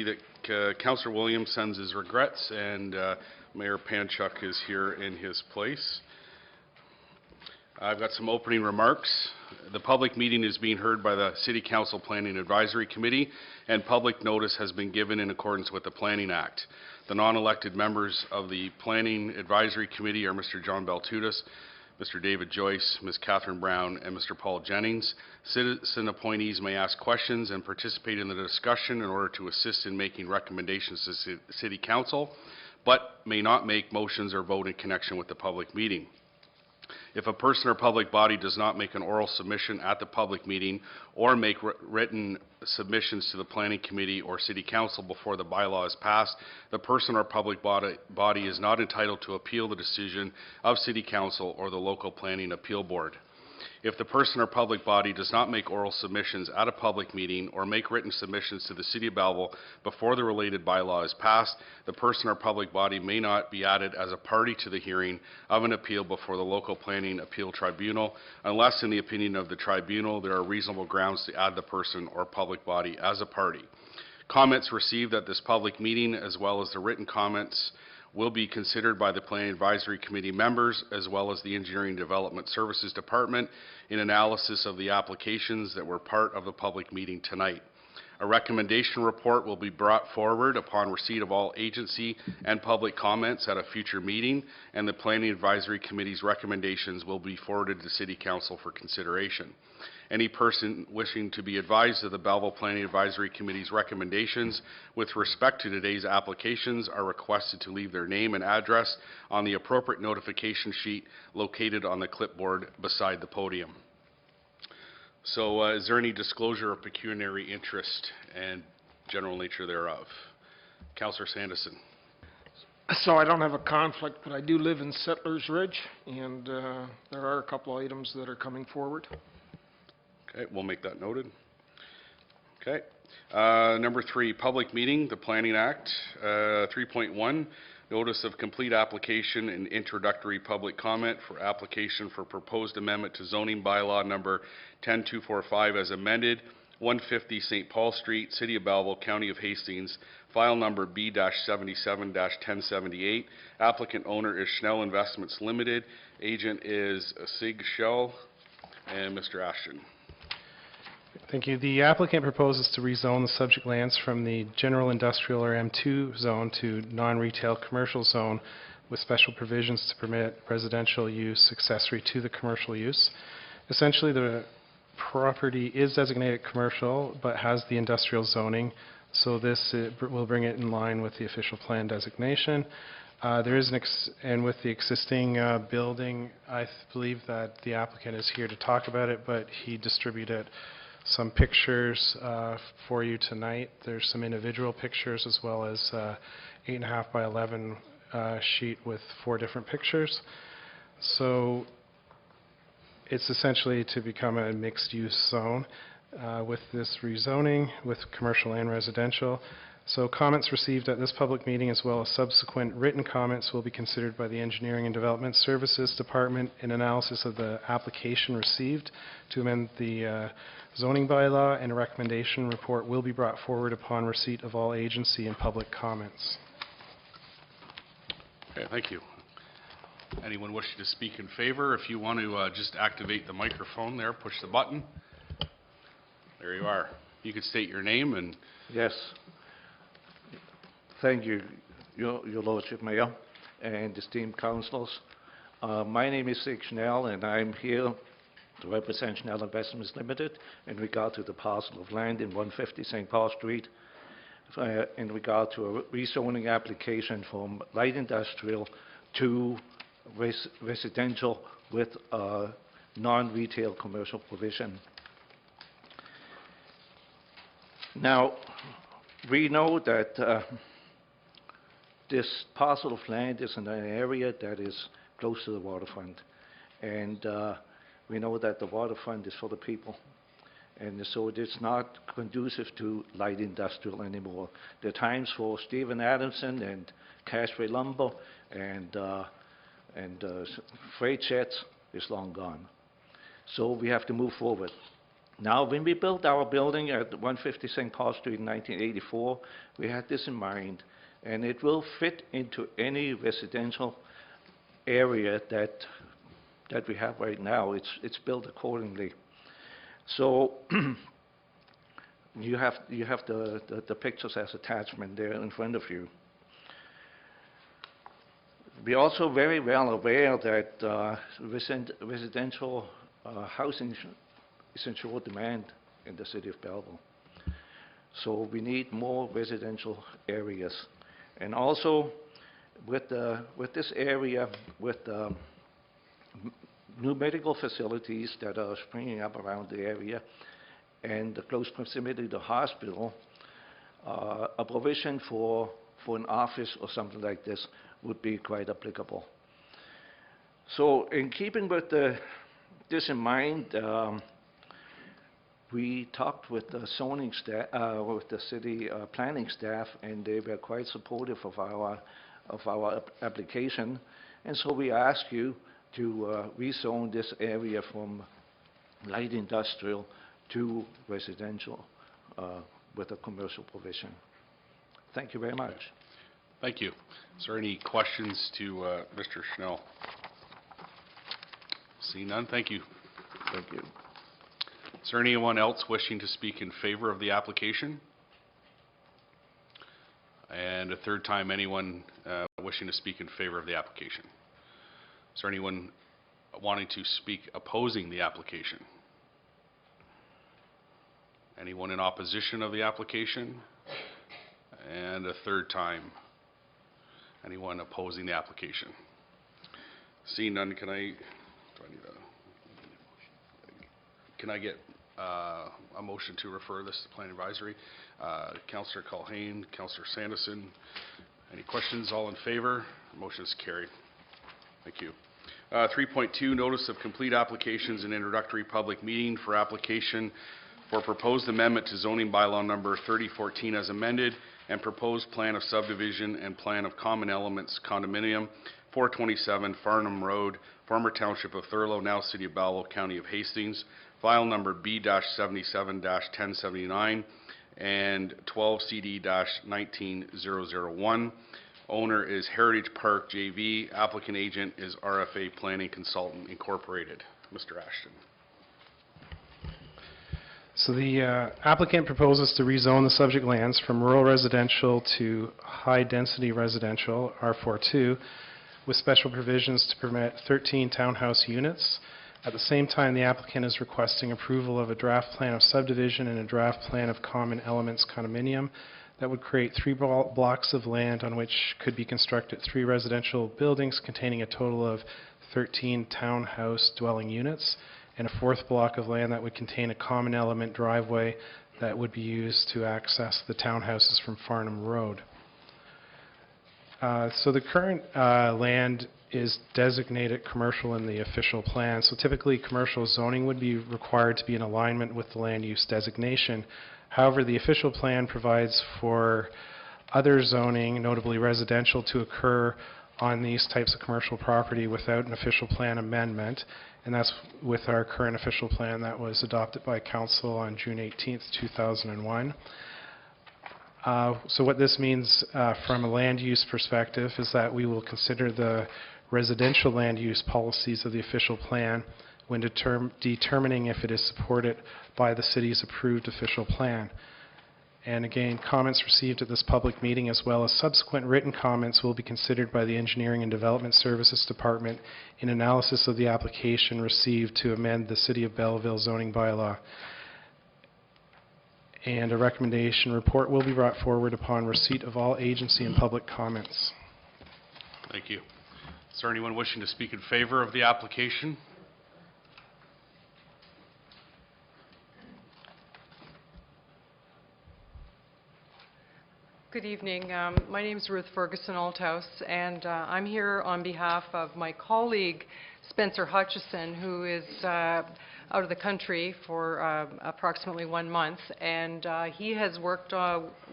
That Councillor Williams sends his regrets, and Mayor Panchuk is here in his place. I've got some opening remarks. The public meeting is being heard by the City Council Planning Advisory Committee, and public notice has been given in accordance with the Planning Act. The non-elected members of the Planning Advisory Committee are Mr. John Baltutis, Mr. David Joyce, Ms. Catherine Brown, and Mr. Paul Jennings. Citizen appointees may ask questions and participate in the discussion in order to assist in making recommendations to City Council, but may not make motions or vote in connection with the public meeting. If a person or public body does not make an oral submission at the public meeting or make written submissions to the Planning Committee or City Council before the bylaw is passed, the person or public body is not entitled to appeal the decision of City Council or the local Planning Appeal Board. If the person or public body does not make oral submissions at a public meeting or make written submissions to the City of Belleville before the related bylaw is passed, the person or public body may not be added as a party to the hearing of an appeal before the local Planning Appeal Tribunal, unless in the opinion of the tribunal there are reasonable grounds to add the person or public body as a party. Comments received at this public meeting, as well as the written comments, will be considered by the Planning Advisory Committee members as well as the Engineering Development Services Department in analysis of the applications that were part of the public meeting tonight. A recommendation report will be brought forward upon receipt of all agency and public comments at a future meeting, and the Planning Advisory Committee's recommendations will be forwarded to City Council for consideration. Any person wishing to be advised of the Belleville Planning Advisory Committee's recommendations with respect to today's applications are requested to leave their name and address on the appropriate notification sheet located on the clipboard beside the podium. So is there any disclosure of pecuniary interest and general nature thereof? Councillor Sanderson. So I don't have a conflict, but I do live in Settlers Ridge, and there are a couple of items that are coming forward. Okay, we'll make that noted. Okay. Number 3, public meeting, the Planning Act. 3.1, notice of complete application and introductory public comment for application for proposed amendment to zoning bylaw number 10245 as amended, 150 St. Paul Street, City of Belleville, County of Hastings, file number B-77-1078. Applicant owner is Schnell Investments Limited. Agent is Sig Shell and Mr. Ashton. Thank you. The applicant proposes to rezone the subject lands from the general industrial or M2 zone to non-retail commercial zone with special provisions to permit residential use accessory to the commercial use. Essentially, the property is designated commercial but has the industrial zoning, so this will bring it in line with the official plan designation. There is and with the existing building, I believe that the applicant is here to talk about it, but he distributed some pictures for you tonight. There's some individual pictures as well as 8.5 by 11 sheet with 4 different pictures. So it's essentially to become a mixed-use zone with this rezoning with commercial and residential. So comments received at this public meeting as well as subsequent written comments will be considered by the Engineering and Development Services Department in analysis of the application received to amend the zoning bylaw, and a recommendation report will be brought forward upon receipt of all agency and public comments. Okay, thank you. Anyone wishing to speak in favor? If you want to just activate the microphone there, push the button. There you are. You could state your name and... Yes. Thank you, Your Lordship, Mayor, and esteemed councillors. My name is Sig Schnell, and I'm here to represent Schnell Investments Limited in regard to the parcel of land in 150 St. Paul Street in regard to a rezoning application from light industrial to residential with non-retail commercial provision. Now, we know that this parcel of land is in an area that is close to the waterfront, and we know that the waterfront is for the people, and so it is not conducive to light industrial anymore. The times for Stephen Adamson and Cashway Lumber and freight sheds is long gone. So we have to move forward. Now, when we built our building at 150 St. Paul Street in 1984, we had this in mind, and it will fit into any residential area that we have right now. It's built accordingly. So you have the pictures as attachment there in front of you. We're also very well aware that residential housing is in short demand in the city of Belleville. So we need more residential areas. And also, with this area, with new medical facilities that are springing up around the area, and the close proximity to the hospital, a provision for an office or something like this would be quite applicable. So in keeping with this in mind, we talked with the zoning staff, with the city planning staff, and they were quite supportive of our application. And so we ask you to rezone this area from light industrial to residential with a commercial provision. Thank you very much. Thank you. Is there any questions to Mr. Schnell? See none, thank you. Thank you. Is there anyone else wishing to speak in favor of the application? And a third time, anyone wishing to speak in favor of the application? Is there anyone wanting to speak opposing the application? Anyone in opposition of the application? And a third time, anyone opposing the application? Seeing none, can I get a motion to refer this to Plan Advisory? Councillor Culhane, Councillor Sanderson, any questions? All in favor? Motion is carried. Thank you. 3.2, Notice of Complete Applications and Introductory Public Meeting for application for proposed amendment to zoning bylaw number 3014 as amended, and proposed plan of subdivision and plan of common elements condominium 427 Farnham Road, former Township of Thurlow, now City of Belleville, County of Hastings, file number B-77-1079 and 12 CD-19001. Owner is Heritage Park JV. Applicant agent is RFA Planning Consultant Incorporated. Mr. Ashton. So the applicant proposes to rezone the subject lands from rural residential to high-density residential, R42, with special provisions to permit 13 townhouse units. At the same time, the applicant is requesting approval of a draft plan of subdivision and a draft plan of common elements condominium that would create 3 blocks of land on which could be constructed 3 residential buildings containing a total of 13 townhouse dwelling units, and a 4th block of land that would contain a common element driveway that would be used to access the townhouses from Farnham Road. So the current land is designated commercial in the official plan. So typically commercial zoning would be required to be in alignment with the land use designation. However, the official plan provides for other zoning, notably residential, to occur on these types of commercial property without an official plan amendment. And that's with our current official plan that was adopted by Council on June 18th, 2001. So what this means from a land use perspective is that we will consider the residential land use policies of the official plan when determining if it is supported by the city's approved official plan. And again, comments received at this public meeting as well as subsequent written comments will be considered by the Engineering and Development Services Department in analysis of the application received to amend the City of Belleville zoning bylaw. And a recommendation report will be brought forward upon receipt of all agency and public comments. Thank you. Is there anyone wishing to speak in favor of the application? Good evening. My name is Ruth Ferguson Althouse, and I'm here on behalf of my colleague Spencer Hutchison, who is out of the country for approximately 1 month, and he has worked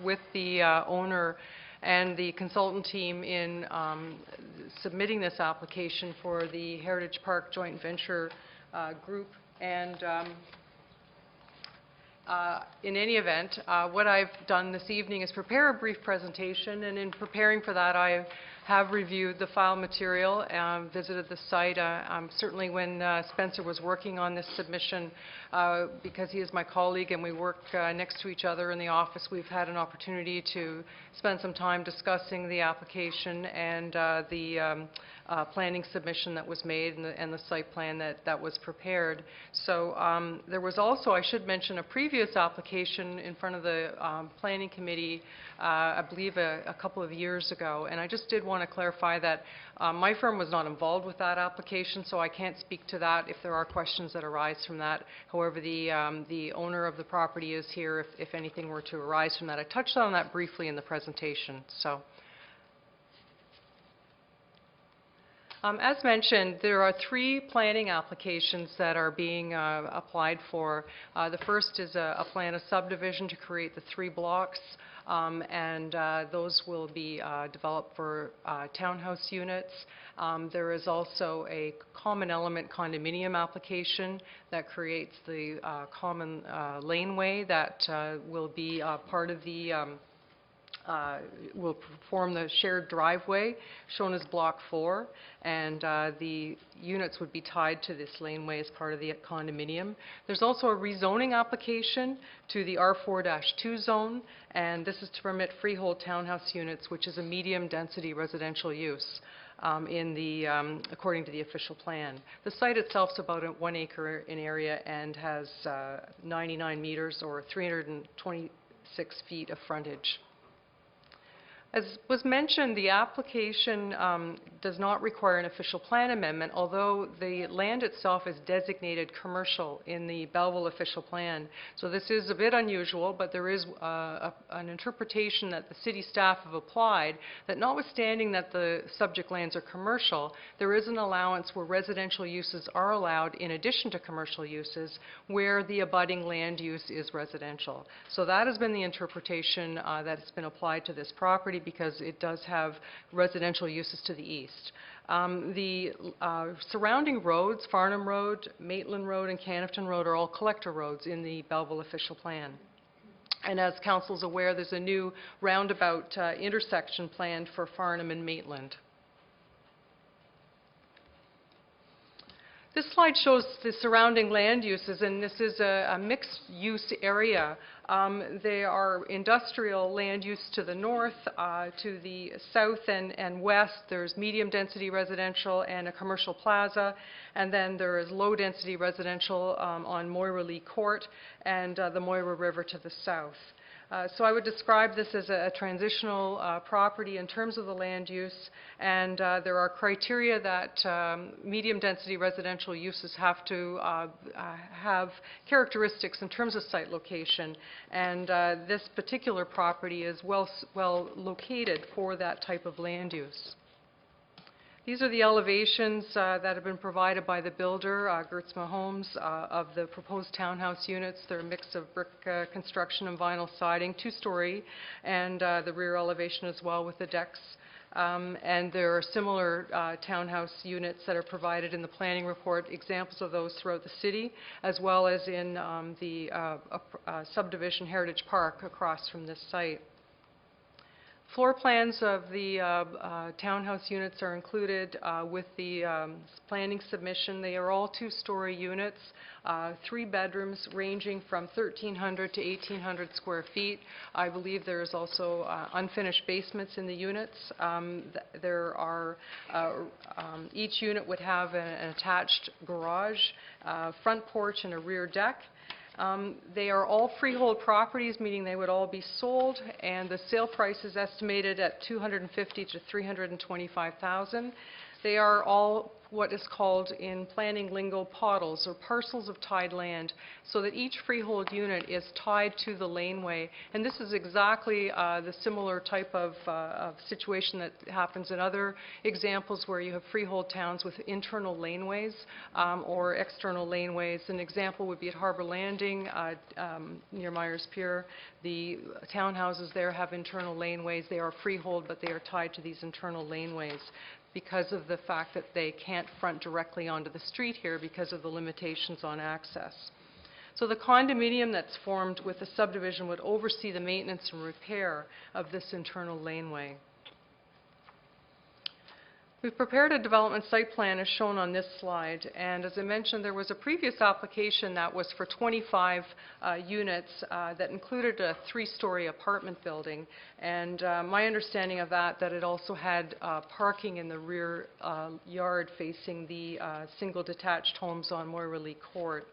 with the owner and the consultant team in submitting this application for the Heritage Park Joint Venture Group, and In any event, what I've done this evening is prepare a brief presentation, and in preparing for that, I have reviewed the file material, visited the site. Certainly when Spencer was working on this submission, because he is my colleague and we work next to each other in the office, we've had an opportunity to spend some time discussing the application and the planning submission that was made and the site plan that was prepared. So there was also, I should mention, a previous application in front of the Planning Committee, I believe a couple of years ago, and I just did want to clarify that my firm was not involved with that application, so I can't speak to that if there are questions that arise from that. However, the owner of the property is here if anything were to arise from that. I touched on that briefly in the presentation. So, as mentioned, there are 3 planning applications that are being applied for. The first is a plan of subdivision to create the 3 blocks, and those will be developed for townhouse units. There is also a common element condominium application that creates the common laneway that will be part of the will form the shared driveway, shown as Block 4, and the units would be tied to this laneway as part of the condominium. There's also a rezoning application to the R4-2 zone, and this is to permit freehold townhouse units, which is a medium-density residential use. According to the official plan. The site itself is about 1 acre in area and has 99 meters or 326 feet of frontage. As was mentioned, the application does not require an official plan amendment, although the land itself is designated commercial in the Belleville official plan. So this is a bit unusual, but there is an interpretation that the city staff have applied that notwithstanding that the subject lands are commercial, there is an allowance where residential uses are allowed in addition to commercial uses where the abutting land use is residential. So that has been the interpretation that has been applied to this property, because it does have residential uses to the east. The surrounding roads, Farnham Road, Maitland Road, and Canafton Road, are all collector roads in the Belleville official plan. And as Council's aware, there's a new roundabout intersection planned for Farnham and Maitland. This slide shows the surrounding land uses, and this is a mixed-use area. There are industrial land use to the north, to the south and west. There's medium-density residential and a commercial plaza, and then there is low-density residential on Moira Lee Court and the Moira River to the south. So I would describe this as a transitional property in terms of the land use, and there are criteria that medium-density residential uses have to have characteristics in terms of site location, and this particular property is well located for that type of land use. These are the elevations that have been provided by the builder, Gertzma Homes, of the proposed townhouse units. They're a mix of brick construction and vinyl siding, 2-story, and the rear elevation as well with the decks. And there are similar townhouse units that are provided in the planning report, examples of those throughout the city, as well as in the subdivision Heritage Park across from this site. Floor plans of the townhouse units are included with the planning submission. They are all 2-story units, 3 bedrooms ranging from 1,300 to 1,800 square feet. I believe there is also unfinished basements in the units. There are, each unit would have an attached garage, front porch, and a rear deck. They are all freehold properties, meaning they would all be sold, and the sale price is estimated at $250,000 to $325,000. They are all what is called in planning lingo pottles, or parcels of tied land, so that each freehold unit is tied to the laneway. And this is exactly the similar type of situation that happens in other examples where you have freehold towns with internal laneways or external laneways. An example would be at Harbour Landing near Myers Pier. The townhouses there have internal laneways. They are freehold, but they are tied to these internal laneways, because of the fact that they can't front directly onto the street here because of the limitations on access. So the condominium that's formed with the subdivision would oversee the maintenance and repair of this internal laneway. We've prepared a development site plan as shown on this slide, and as I mentioned, there was a previous application that was for 25 units that included a 3-story apartment building, and my understanding of that it also had parking in the rear yard facing the single detached homes on Moira-Lee Court.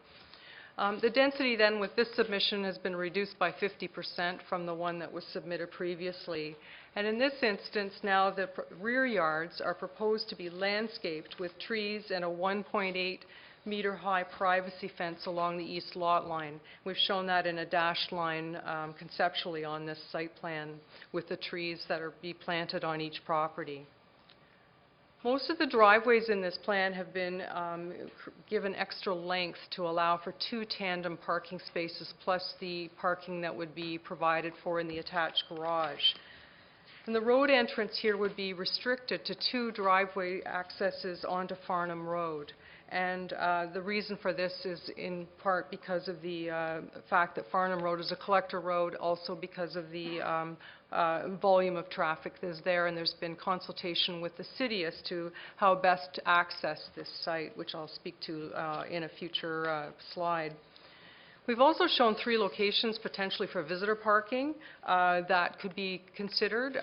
The density then with this submission has been reduced by 50% from the one that was submitted previously. And in this instance now the rear yards are proposed to be landscaped with trees and a 1.8 meter high privacy fence along the east lot line. We've shown that in a dashed line conceptually on this site plan with the trees that are be planted on each property. Most of the driveways in this plan have been given extra length to allow for 2 tandem parking spaces plus the parking that would be provided for in the attached garage. And the road entrance here would be restricted to 2 driveway accesses onto Farnham Road. And the reason for this is in part because of the fact that Farnham Road is a collector road, also because of the volume of traffic that's there, and there's been consultation with the city as to how best to access this site, which I'll speak to in a future slide. We've also shown 3 locations potentially for visitor parking that could be considered.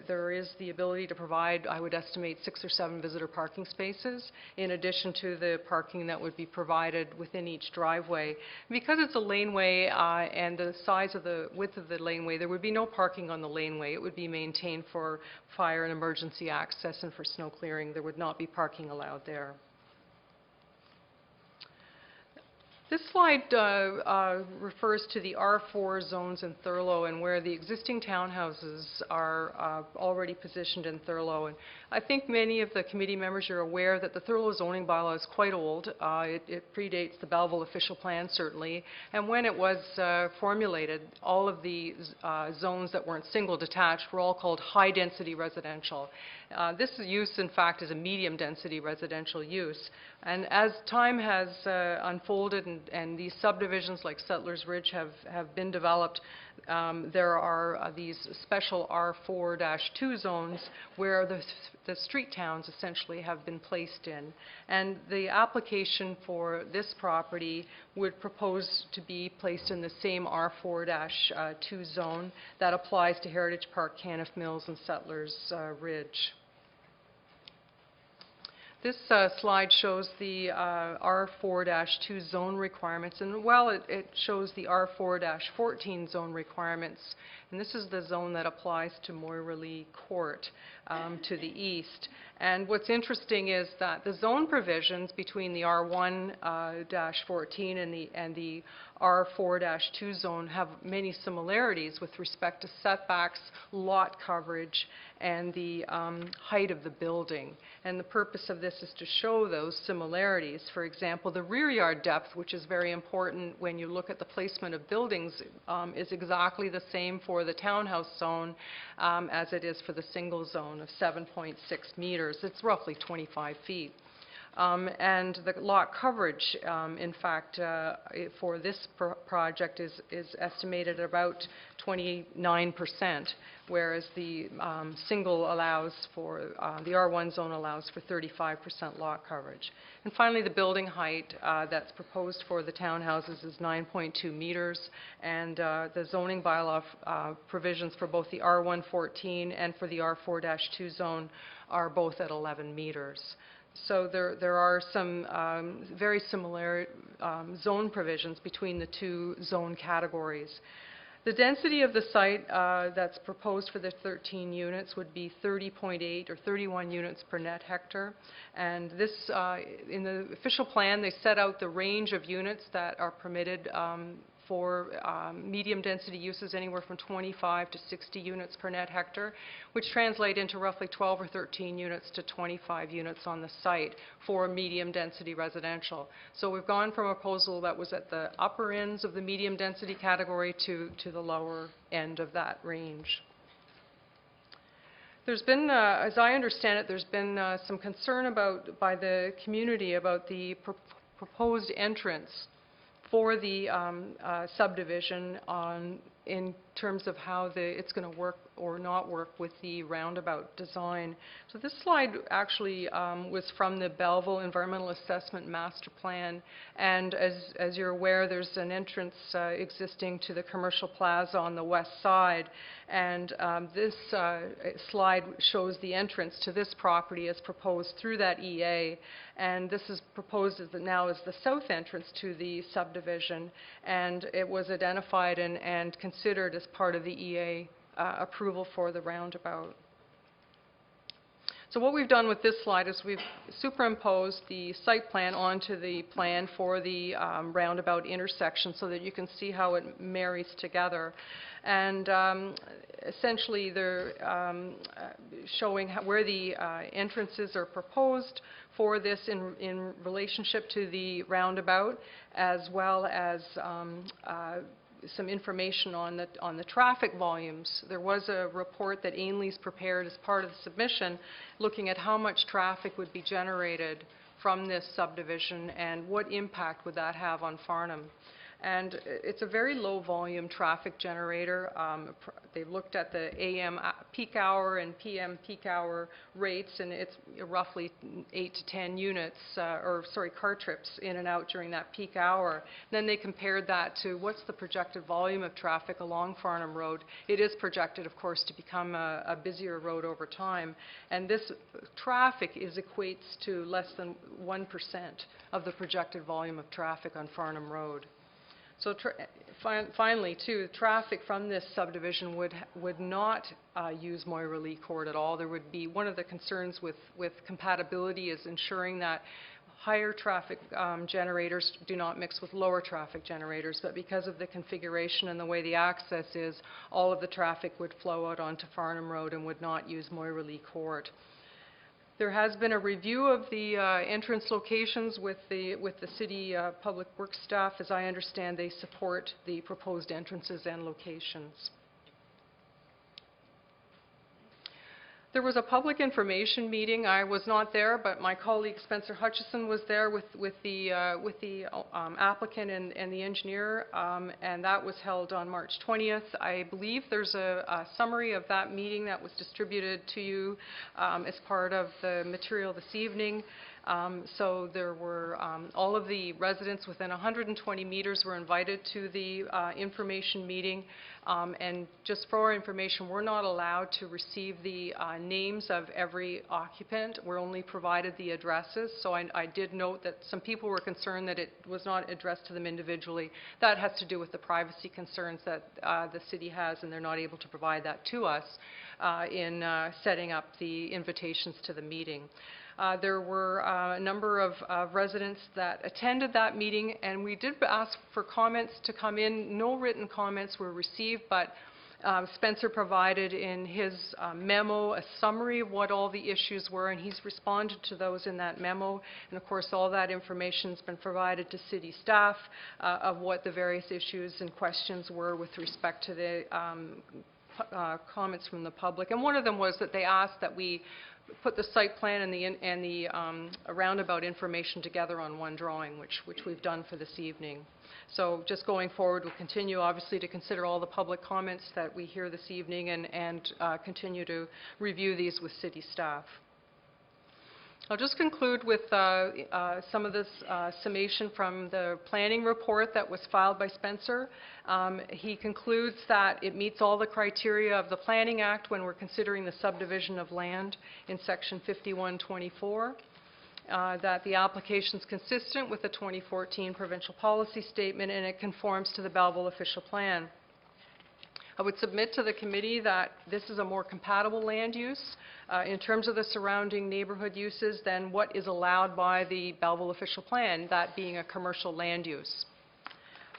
There is the ability to provide, I would estimate, 6 or 7 visitor parking spaces in addition to the parking that would be provided within each driveway. Because it's a laneway and the size of the width of the laneway, there would be no parking on the laneway. It would be maintained for fire and emergency access and for snow clearing. There would not be parking allowed there. This slide refers to the R4 zones in Thurlow and where the existing townhouses are already positioned in Thurlow. And I think many of the committee members are aware that the Thurlow zoning bylaw is quite old. It predates the Belleville official plan, certainly. And when it was formulated, all of the zones that weren't single detached were all called high-density residential. This use, in fact, is a medium-density residential use. And as time has unfolded and these subdivisions like Settlers Ridge have been developed, there are these special R4-2 zones where the street towns essentially have been placed in. And the application for this property would propose to be placed in the same R4-2 zone that applies to Heritage Park, Caniff Mills, and Settlers Ridge. This slide shows the R4-2 zone requirements, and while it shows the R4-14 zone requirements, and this is the zone that applies to Moira-Lee Court to the east. And what's interesting is that the zone provisions between the R1-14 and the R4-2 zone have many similarities with respect to setbacks, lot coverage, and the height of the building. And the purpose of this is to show those similarities. For example, the rear yard depth, which is very important when you look at the placement of buildings, is exactly the same for the townhouse zone as it is for the single zone of 7.6 meters. It's roughly 25 feet. And the lot coverage, in fact, for this project is estimated at about 29%, whereas the single allows for, the R1 zone allows for 35% lot coverage. And finally, the building height that's proposed for the townhouses is 9.2 meters, and the zoning bylaw provisions for both the R1-14 and for the R4-2 zone are both at 11 meters. So there are some very similar zone provisions between the 2 zone categories. The density of the site that's proposed for the 13 units would be 30.8 or 31 units per net hectare. And this, in the official plan, they set out the range of units that are permitted for medium density uses, anywhere from 25 to 60 units per net hectare, which translate into roughly 12 or 13 units to 25 units on the site for medium density residential. So we've gone from a proposal that was at the upper ends of the medium density category to the lower end of that range. There's been, as I understand it, there's been some concern by the community about the proposed entrance for the subdivision in terms of how it's going to work or not work with the roundabout design. So this slide actually was from the Belleville Environmental Assessment Master Plan, and as you're aware, there's an entrance existing to the commercial plaza on the west side, and this slide shows the entrance to this property as proposed through that EA, and this is proposed now as the south entrance to the subdivision, and it was identified and considered as part of the EA approval for the roundabout. So what we've done with this slide is we've superimposed the site plan onto the plan for the roundabout intersection so that you can see how it marries together. And essentially they're showing where the entrances are proposed for this in relationship to the roundabout, as well as some information on the traffic volumes. There was a report that Ainley's prepared as part of the submission looking at how much traffic would be generated from this subdivision and what impact would that have on Farnham. And it's a very low volume traffic generator. They've looked at the AM peak hour and PM peak hour rates, and it's roughly 8 to 10 units, car trips in and out during that peak hour. Then they compared that to what's the projected volume of traffic along Farnham Road. It is projected, of course, to become a busier road over time. And this traffic equates to less than 1% of the projected volume of traffic on Farnham Road. So finally, too, traffic from this subdivision would not use Moira-Lee Court at all. There would be one of the concerns with compatibility is ensuring that higher traffic generators do not mix with lower traffic generators, but because of the configuration and the way the access is, all of the traffic would flow out onto Farnham Road and would not use Moira-Lee Court. There has been a review of the entrance locations with the city public works staff. As I understand, they support the proposed entrances and locations. There was a public information meeting. I was not there, but my colleague Spencer Hutchison was there with the applicant and the engineer, and that was held on March 20th. I believe there's a summary of that meeting that was distributed to you as part of the material this evening. So there were all of the residents within 120 meters were invited to the information meeting, and just for our information, we're not allowed to receive the names of every occupant. We're only provided the addresses. So I did note that some people were concerned that it was not addressed to them individually. That has to do with the privacy concerns that the city has, and they're not able to provide that to us in setting up the invitations to the meeting. There were a number of residents that attended that meeting, and we did ask for comments to come in. No written comments were received, but Spencer provided in his memo a summary of what all the issues were, and he's responded to those in that memo. And of course, all that information has been provided to city staff of what the various issues and questions were with respect to the comments from the public. And one of them was that they asked that we put the site plan and the roundabout information together on one drawing, which we've done for this evening. So just going forward, we'll continue obviously to consider all the public comments that we hear this evening and continue to review these with city staff. I'll just conclude with some of this summation from the planning report that was filed by Spencer. He concludes that it meets all the criteria of the Planning Act when we're considering the subdivision of land in Section 5124, that the application is consistent with the 2014 provincial policy statement and it conforms to the Belleville official plan. I would submit to the committee that this is a more compatible land use in terms of the surrounding neighborhood uses than what is allowed by the Belleville official plan, that being a commercial land use.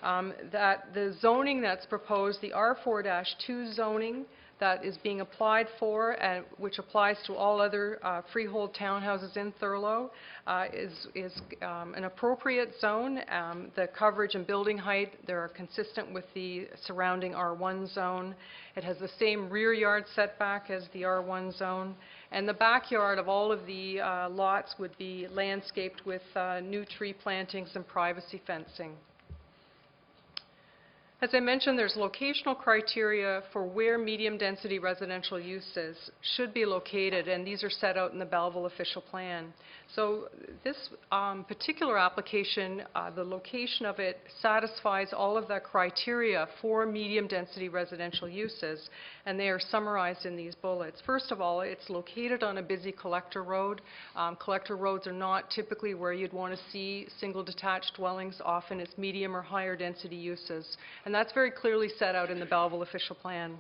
That the zoning that's proposed, the R4-2 zoning that is being applied for, which applies to all other freehold townhouses in Thurlow, is an appropriate zone. The coverage and building height, they're consistent with the surrounding R1 zone. It has the same rear yard setback as the R1 zone. And the backyard of all of the lots would be landscaped with new tree plantings and privacy fencing. As I mentioned, there's locational criteria for where medium-density residential uses should be located, and these are set out in the Belleville official plan. So this particular application, the location of it satisfies all of the criteria for medium-density residential uses, and they are summarized in these bullets. First of all, it's located on a busy collector road. Collector roads are not typically where you'd want to see single detached dwellings. Often it's medium or higher density uses. And that's very clearly set out in the Belleville official plan.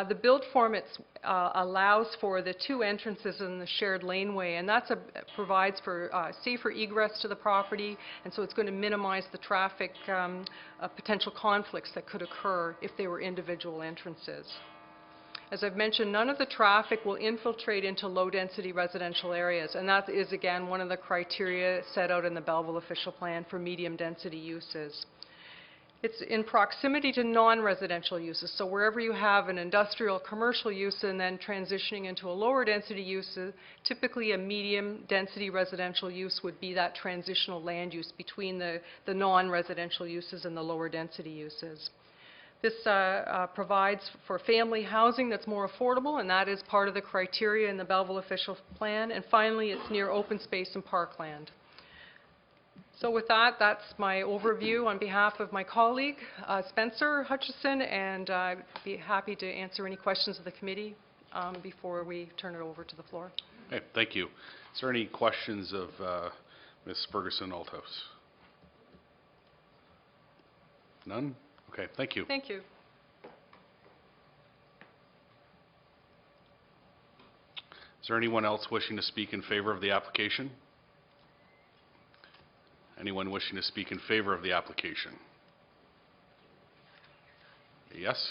The build form allows for the 2 entrances in the shared laneway, and that provides for safer egress to the property, and so it's going to minimize the traffic potential conflicts that could occur if they were individual entrances. As I've mentioned, none of the traffic will infiltrate into low-density residential areas, and that is, again, one of the criteria set out in the Belleville official plan for medium-density uses. It's in proximity to non-residential uses, so wherever you have an industrial commercial use and then transitioning into a lower density use, typically a medium density residential use would be that transitional land use between the non-residential uses and the lower density uses. This provides for family housing that's more affordable, and that is part of the criteria in the Belleville official plan. And finally, it's near open space and parkland. So with that, that's my overview on behalf of my colleague, Spencer Hutchison, and I'd be happy to answer any questions of the committee before we turn it over to the floor. Okay, thank you. Is there any questions of Ms. Ferguson-Althouse? None? Okay, thank you. Thank you. Is there anyone else wishing to speak in favor of the application? Anyone wishing to speak in favor of the application? Yes?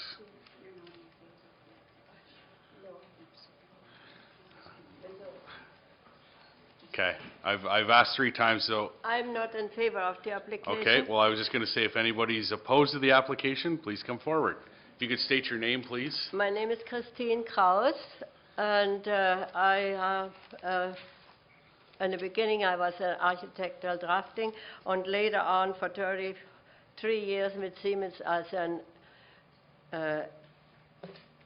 Okay, I've asked 3 times, so, I'm not in favor of the application. okay, well, I was just going to say, if anybody's opposed to the application, please come forward. If you could state your name, please. My name is Christine Kraus, and I have, in the beginning I was an architectural drafting, and later on for 33 years with Siemens as an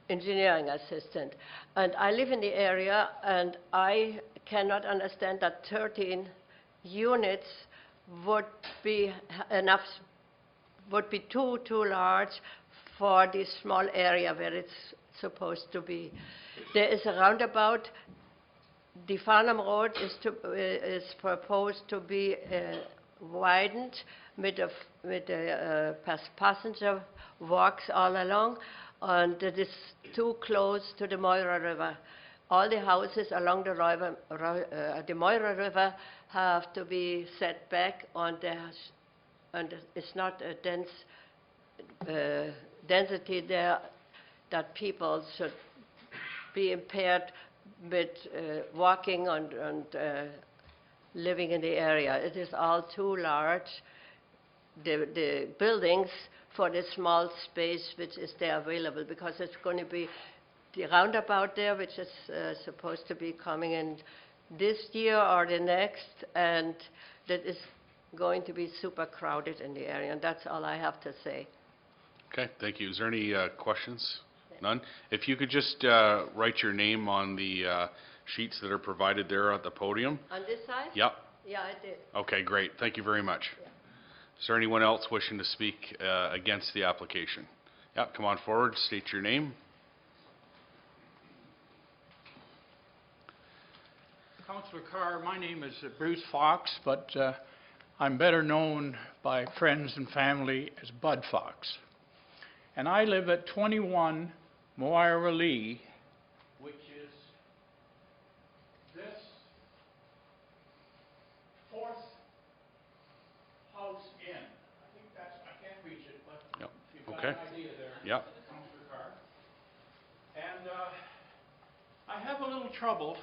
engineering assistant. And I live in the area, and I cannot understand that 13 units would be enough, would be too large for this small area where it's supposed to be. There is a roundabout. The Farnham Road is proposed to be widened with passenger walks all along, and it is too close to the Moira River. All the houses along the Moira River have to be set back, and it's not a dense density there that people should be impaired with walking and living in the area. It is all too large, the buildings, for the small space which is there available, because it's going to be the roundabout there, which is supposed to be coming in this year or the next, and that is going to be super crowded in the area, and that's all I have to say. Okay, thank you. Is there any questions? None? If you could just write your name on the sheets that are provided there at the podium. On this side? Yep. Yeah, I did. Okay, great. Thank you very much. Yeah. Is there anyone else wishing to speak against the application? Yep, come on forward, state your name. Councillor Carr, my name is Bruce Fox, but I'm better known by friends and family as Bud Fox. And I live at 21 Moira Lee, which is this 4th house in. I think that's, I can't reach it, but Yep. you've got Okay. an idea there, Yep. Councillor Carr. And I have a little trouble.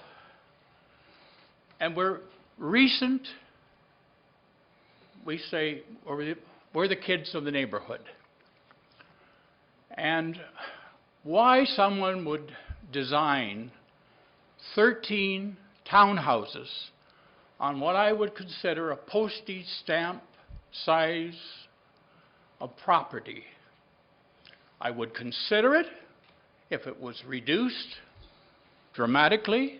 And we're recent, we say, we're the kids of the neighborhood. And why someone would design 13 townhouses on what I would consider a postage stamp size of property I would consider it if it was reduced dramatically,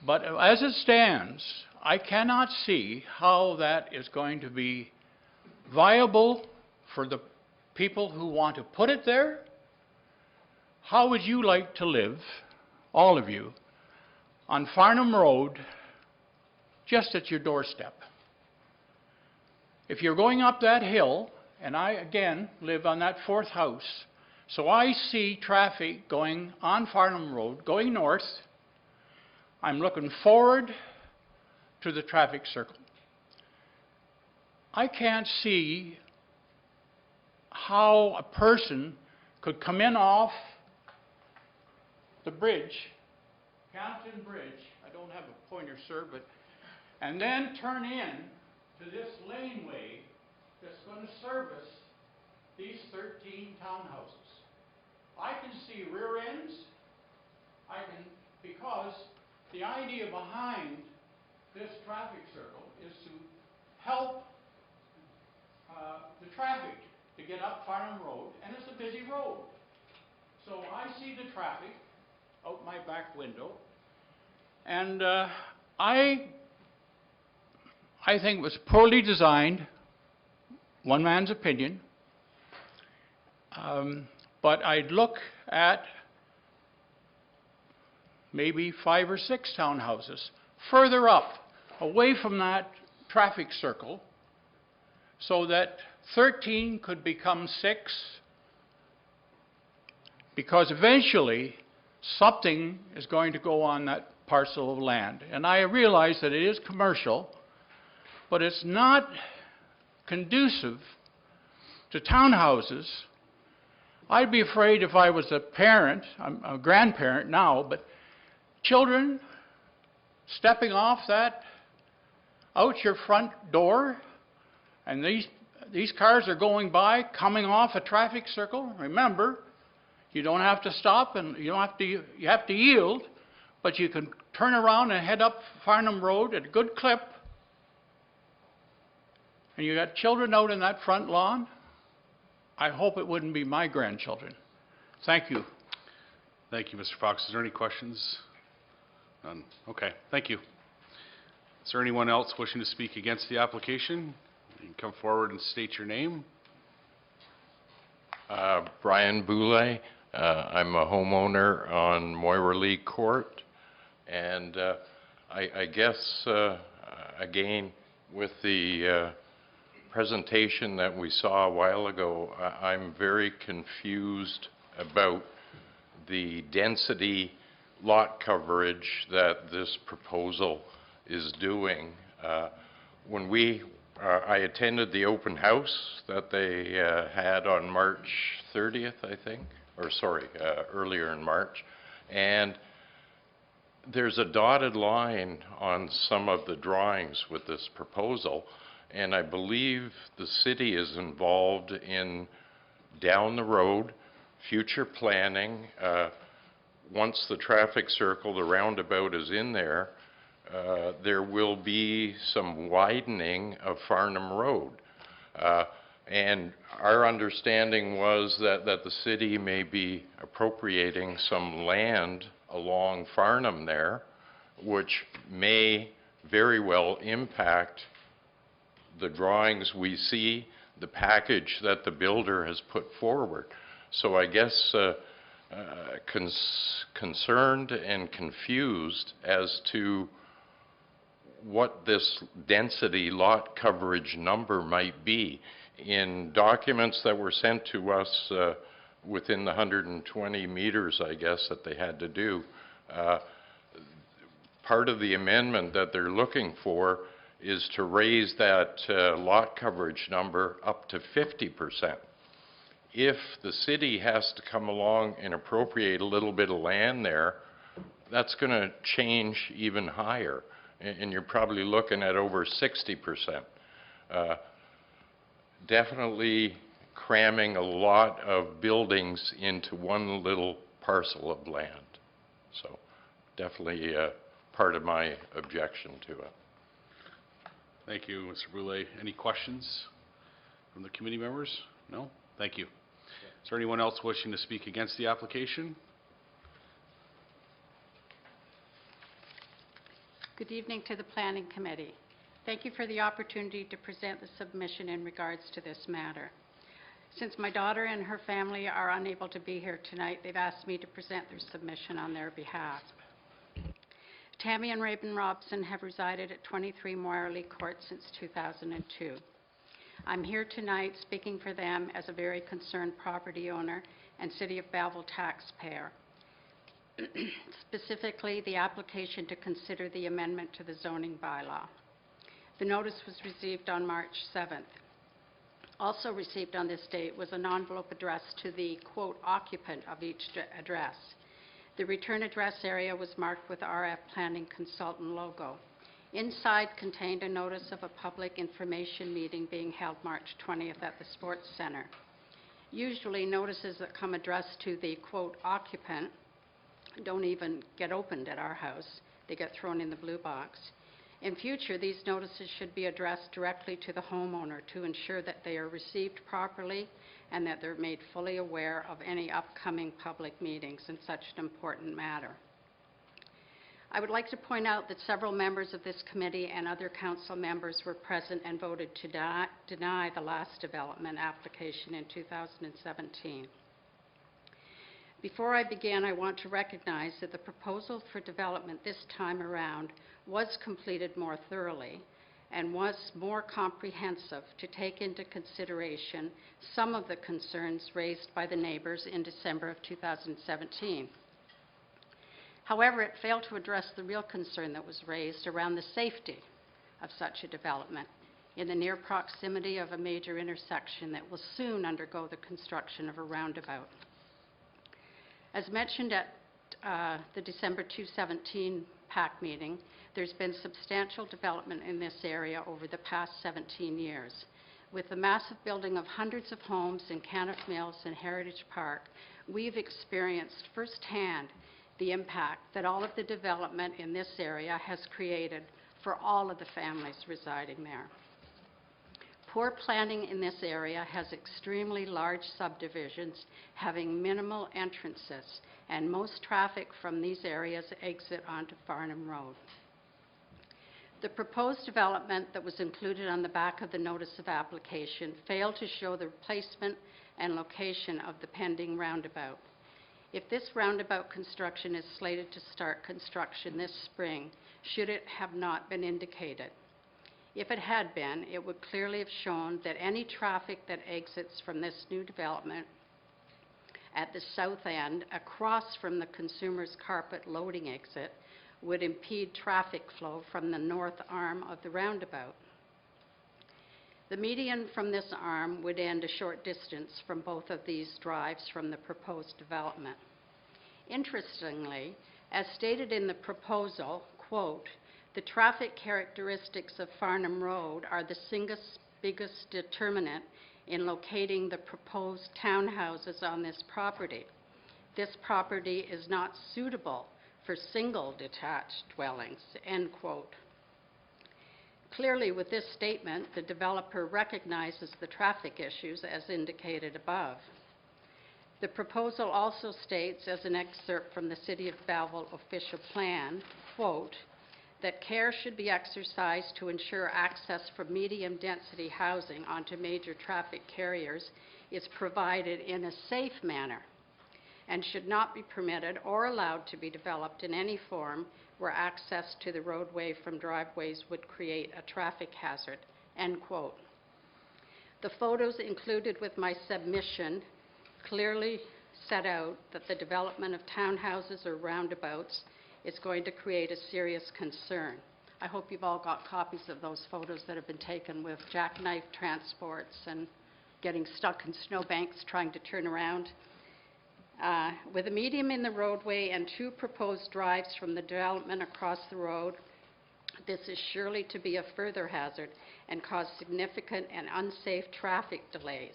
but as it stands, I cannot see how that is going to be viable for the people who want to put it there. How would you like to live, all of you, on Farnham Road, just at your doorstep? If you're going up that hill, and I, again, live on that fourth house, so I see traffic going on Farnham Road, going north. I'm looking forward to the traffic circle. I can't see how a person could come in off the bridge, Campton Bridge, I don't have a pointer, sir, but, and then turn in to this laneway that's going to service these 13 townhouses. I can see rear ends, because the idea behind this traffic circle is to help the traffic to get up Farnham Road, and it's a busy road. So I see the traffic out my back window, and I think it was poorly designed, one man's opinion, but I'd look at maybe 5 or 6 townhouses further up, away from that traffic circle, so that 13 could become 6, because eventually something is going to go on that parcel of land. And I realize that it is commercial, but it's not conducive to townhouses. I'd be afraid if I was a parent, I'm a grandparent now, but children stepping off that, out your front door, and these cars are going by, coming off a traffic circle. Remember, you don't have to stop, and you have to yield, but you can turn around and head up Farnham Road at a good clip. And you got children out in that front lawn. I hope it wouldn't be my grandchildren. Thank you. Thank you, Mr. Fox. Is there any questions? None. Okay, thank you. Is there anyone else wishing to speak against the application? You can come forward and state your name. Brian Boulay. I'm a homeowner on Moira Lee Court, and I guess, again, with the presentation that we saw a while ago, I'm very confused about the density lot coverage that this proposal is doing. When I attended the open house that they had on March 30th, I think, or sorry, earlier in March, and there's a dotted line on some of the drawings with this proposal, and I believe the city is involved in down the road, future planning. Once the traffic circle, the roundabout is in there, there will be some widening of Farnham Road. And our understanding was that the city may be appropriating some land along Farnham there, which may very well impact the drawings we see, the package that the builder has put forward. So I guess concerned and confused as to what this density lot coverage number might be. In documents that were sent to us within the 120 meters, I guess, that they had to do, part of the amendment that they're looking for is to raise that lot coverage number up to 50%. If the city has to come along and appropriate a little bit of land there, that's going to change even higher, and you're probably looking at over 60%. Definitely cramming a lot of buildings into one little parcel of land. So definitely part of my objection to it. Thank you, Mr. Boulay. Any questions from the committee members? No? Thank you. Is there anyone else wishing to speak against the application? Good evening to the Planning Committee. Thank you for the opportunity to present the submission in regards to this matter. Since my daughter and her family are unable to be here tonight, they've asked me to present their submission on their behalf. Tammy and Raven Robson have resided at 23 Moirley Court since 2002. I'm here tonight speaking for them as a very concerned property owner and City of Belleville taxpayer. Specifically, the application to consider the amendment to the zoning bylaw. The notice was received on March 7th. Also received on this date was an envelope addressed to the, quote, occupant of each address. The return address area was marked with RF Planning Consultant logo. Inside contained a notice of a public information meeting being held March 20th at the Sports Center. Usually notices that come addressed to the, quote, occupant don't even get opened at our house. They get thrown in the blue box. In future, these notices should be addressed directly to the homeowner to ensure that they are received properly and that they're made fully aware of any upcoming public meetings in such an important matter. I would like to point out that several members of this committee and other council members were present and voted to deny the last development application in 2017. Before I begin, I want to recognize that the proposal for development this time around was completed more thoroughly and was more comprehensive to take into consideration some of the concerns raised by the neighbors in December of 2017. However, it failed to address the real concern that was raised around the safety of such a development in the near proximity of a major intersection that will soon undergo the construction of a roundabout. As mentioned at the December 2017 PAC meeting, there's been substantial development in this area over the past 17 years. With the massive building of hundreds of homes in Cannock Mills and Heritage Park, we've experienced firsthand the impact that all of the development in this area has created for all of the families residing there. Poor planning in this area has extremely large subdivisions having minimal entrances, and most traffic from these areas exit onto Farnham Road. The proposed development that was included on the back of the notice of application failed to show the placement and location of the pending roundabout. If this roundabout construction is slated to start construction this spring, should it have not been indicated? If it had been, it would clearly have shown that any traffic that exits from this new development at the south end across from the Consumer's Carpet loading exit would impede traffic flow from the north arm of the roundabout. The median from this arm would end a short distance from both of these drives from the proposed development. Interestingly, as stated in the proposal, quote, the traffic characteristics of Farnham Road are the single biggest determinant in locating the proposed townhouses on this property. This property is not suitable for single detached dwellings, end quote. Clearly, with this statement, the developer recognizes the traffic issues as indicated above. The proposal also states, as an excerpt from the City of Belleville official plan, quote, that care should be exercised to ensure access for medium-density housing onto major traffic carriers is provided in a safe manner and should not be permitted or allowed to be developed in any form where access to the roadway from driveways would create a traffic hazard, end quote. The photos included with my submission clearly set out that the development of townhouses or roundabouts is going to create a serious concern. I hope you've all got copies of those photos that have been taken with jackknife transports and getting stuck in snowbanks trying to turn around. With a median in the roadway and two proposed drives from the development across the road, this is surely to be a further hazard and cause significant and unsafe traffic delays,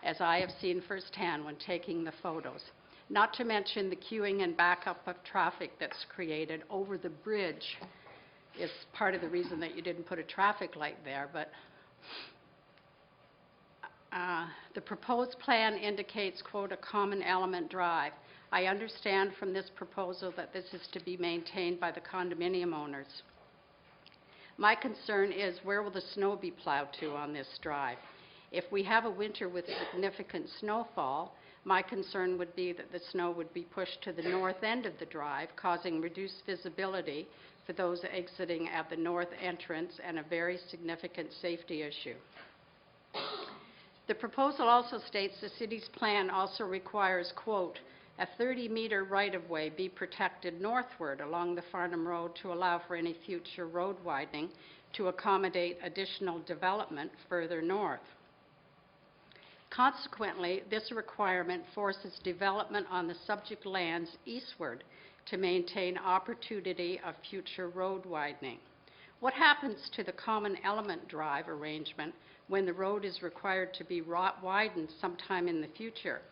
as I have seen firsthand when taking the photos. Not to mention the queuing and backup of traffic that's created over the bridge is part of the reason that you didn't put a traffic light there. But The proposed plan indicates, quote, "a common element drive." I understand from this proposal that this is to be maintained by the condominium owners. My concern is, where will the snow be plowed to on this drive? If we have a winter with significant snowfall, my concern would be that the snow would be pushed to the north end of the drive, causing reduced visibility for those exiting at the north entrance and a very significant safety issue. The proposal also states the city's plan also requires, quote, "a 30-meter right-of-way be protected northward along the Farnham Road to allow for any future road widening to accommodate additional development further north." Consequently, this requirement forces development on the subject lands eastward to maintain opportunity of future road widening. What happens to the common element drive arrangement when the road is required to be widened sometime in the future?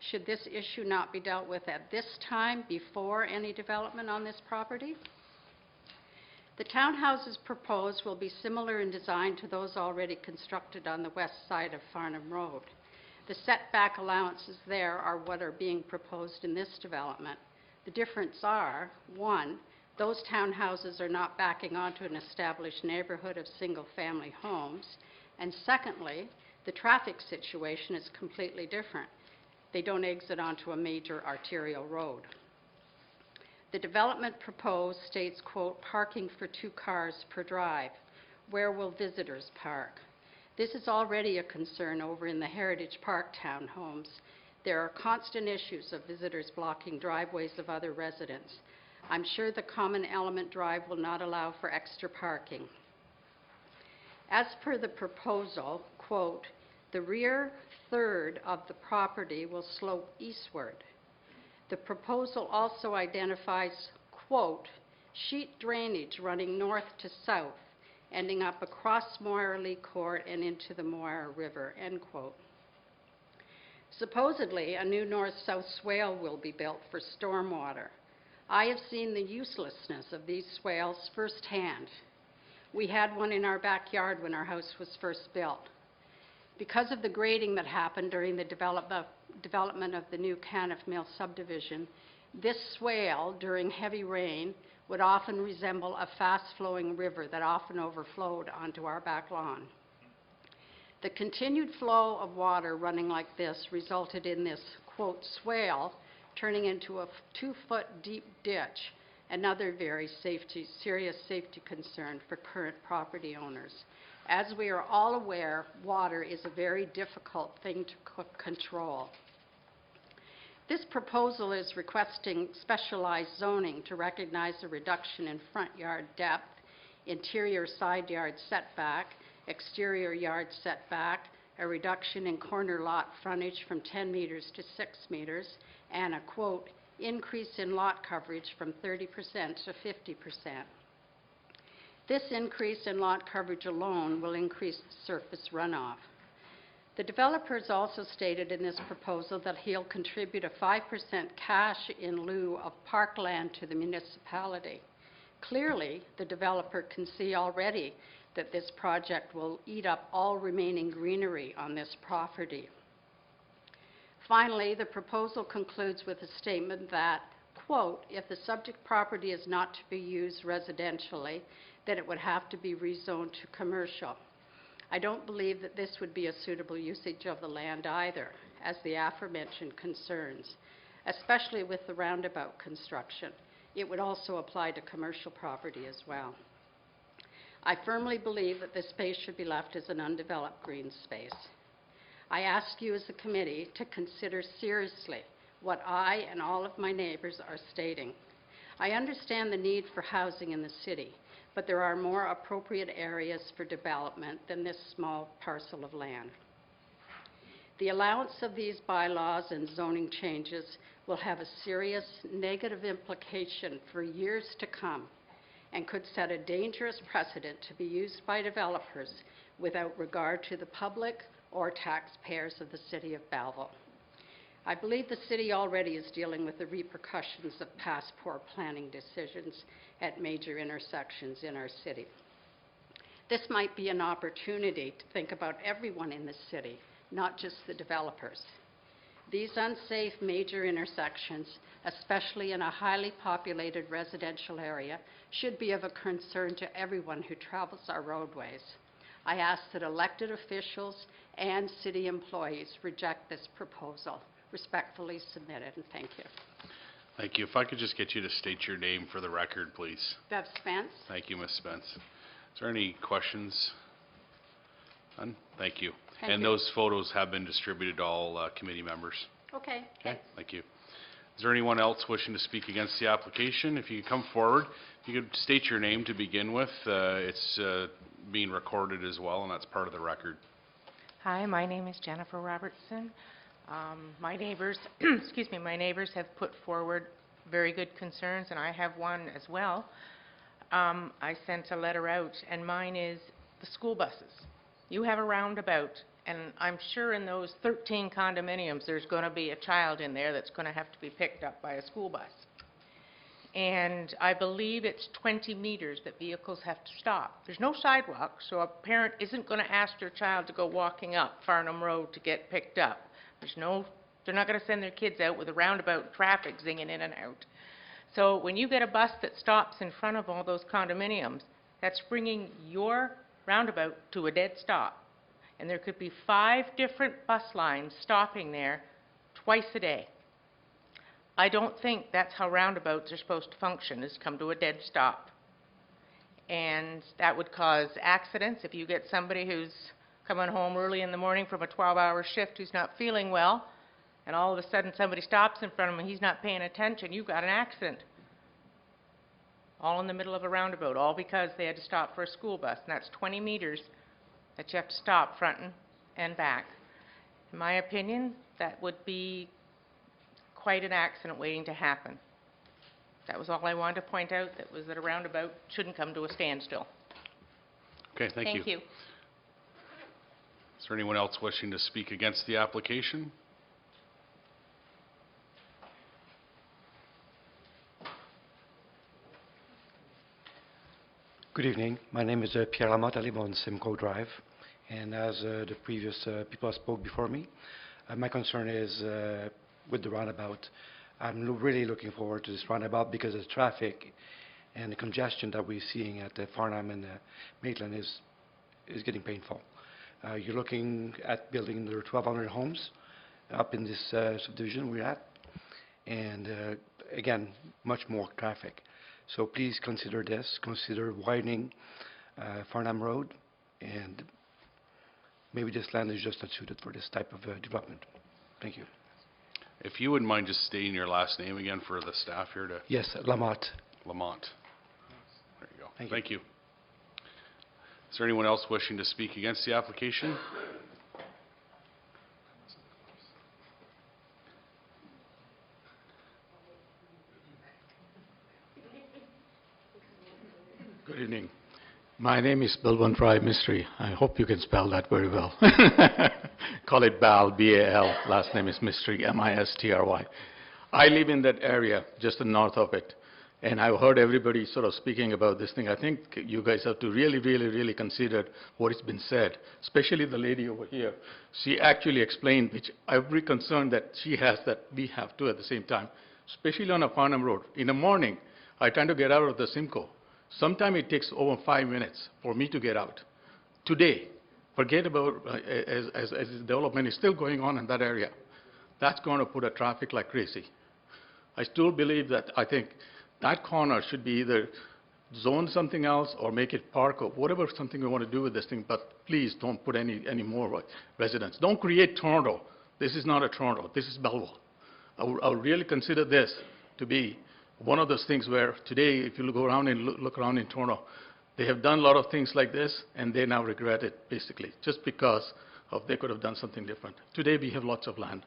Should this issue not be dealt with at this time before any development on this property? The townhouses proposed will be similar in design to those already constructed on the west side of Farnham Road. The setback allowances there are what are being proposed in this development. The difference are, one, those townhouses are not backing onto an established neighborhood of single-family homes, and secondly, the traffic situation is completely different. They don't exit onto a major arterial road. The development proposed states, quote, "parking for 2 cars per drive." Where will visitors park? This is already a concern over in the Heritage Park townhomes. There are constant issues of visitors blocking driveways of other residents. I'm sure the common element drive will not allow for extra parking. As per the proposal, quote, "the rear third of the property will slope eastward." The proposal also identifies, quote, "sheet drainage running north to south, ending up across Moirley Court and into the Moira River," end quote. Supposedly, a new north-south swale will be built for stormwater. I have seen the uselessness of these swales firsthand. We had one in our backyard when our house was first built. Because of the grading that happened during the development of the new Caniff Mill subdivision, this swale, during heavy rain, would often resemble a fast-flowing river that often overflowed onto our back lawn. The continued flow of water running like this resulted in this, quote, "swale," turning into a 2-foot deep ditch, another very serious safety concern for current property owners. As we are all aware, water is a very difficult thing to control. This proposal is requesting specialized zoning to recognize a reduction in front yard depth, interior side yard setback, exterior yard setback, a reduction in corner lot frontage from 10 meters to 6 meters, and a, quote, "increase in lot coverage from 30% to 50%. This increase in lot coverage alone will increase the surface runoff. The developers also stated in this proposal that he'll contribute a 5% cash in lieu of parkland to the municipality. Clearly, the developer can see already that this project will eat up all remaining greenery on this property. Finally, the proposal concludes with a statement that, quote, "if the subject property is not to be used residentially, then it would have to be rezoned to commercial." I don't believe that this would be a suitable usage of the land either, as the aforementioned concerns, especially with the roundabout construction. It would also apply to commercial property as well. I firmly believe that this space should be left as an undeveloped green space. I ask you as a committee to consider seriously what I and all of my neighbors are stating. I understand the need for housing in the city, but there are more appropriate areas for development than this small parcel of land. The allowance of these bylaws and zoning changes will have a serious negative implication for years to come and could set a dangerous precedent to be used by developers without regard to the public or taxpayers of the city of Belleville. I believe the city already is dealing with the repercussions of past poor planning decisions at major intersections in our city. This might be an opportunity to think about everyone in the city, not just the developers. These unsafe major intersections, especially in a highly populated residential area, should be of a concern to everyone who travels our roadways. I ask that elected officials and city employees reject this proposal. Respectfully submitted, and thank you. Thank you. If I could just get you to state your name for the record, please. Bev Spence. Thank you, Ms. Spence. Is there any questions? None? Thank you. Thank And you. those photos have been distributed to all committee members. Okay, Okay, thanks. thank you. Is there anyone else wishing to speak against the application? If you could come forward, if you could state your name to begin with. It's being recorded as well, and that's part of the record. Hi, my name is Jennifer Robertson. My neighbors, excuse me, my neighbors have put forward very good concerns, and I have one as well. I sent a letter out, and mine is the school buses. You have a roundabout, and I'm sure in those 13 condominiums, there's going to be a child in there that's going to have to be picked up by a school bus. And I believe it's 20 meters that vehicles have to stop. There's no sidewalk, so a parent isn't going to ask their child to go walking up Farnham Road to get picked up. They're not going to send their kids out with a roundabout traffic zinging in and out. So when you get a bus that stops in front of all those condominiums, that's bringing your roundabout to a dead stop. And there could be 5 different bus lines stopping there twice a day. I don't think that's how roundabouts are supposed to function, is come to a dead stop. And that would cause accidents. If you get somebody who's coming home early in the morning from a 12-hour shift who's not feeling well, and all of a sudden somebody stops in front of him and he's not paying attention, you've got an accident. All in the middle of a roundabout, all because they had to stop for a school bus. And that's 20 meters that you have to stop front and back. In my opinion, that would be quite an accident waiting to happen. That was all I wanted to point out, that was that a roundabout shouldn't come to a standstill. Okay, thank you. Thank you. Is there anyone else wishing to speak against the application? Good evening. My name is Pierre Lamotte. I live on Simcoe Drive. And as the previous people spoke before me, my concern is with the roundabout. I'm really looking forward to this roundabout because the traffic and the congestion that we're seeing at Farnham and Maitland is getting painful. You're looking at building there 1,200 homes up in this subdivision we're at, and again, much more traffic. So please consider this, consider widening Farnham Road, and maybe this land is just not suited for this type of development. Thank you. If you wouldn't mind just stating your last name again for the staff here to... Yes, Lamotte. Lamont. There you go. Thank you. Thank you. Is there anyone else wishing to speak against the application? Good evening. My name is Belleville Mystery. I hope you can spell that very well. Call it Bal, B-A-L. Last name is Mystery, M-I-S-T-R-Y. I live in that area, just north of it. And I've heard everybody sort of speaking about this thing. I think you guys have to really consider what has been said, especially the lady over here. She actually explained every concern that she has that we have too at the same time, especially on a Farnham Road. In the morning, I tend to get out of the Simcoe. Sometimes it takes over 5 minutes for me to get out. Today, forget about as development is still going on in that area. That's going to put a traffic like crazy. I still believe that I think that corner should be either zone something else or make it park or whatever something we want to do with this thing, but please don't put any more residents. Don't create Toronto. This is not a Toronto. This is Belleville. I would really consider this to be one of those things where today, if you go around and look around in Toronto, they have done a lot of things like this, and they now regret it, basically, just because of they could have done something different. Today, we have lots of land.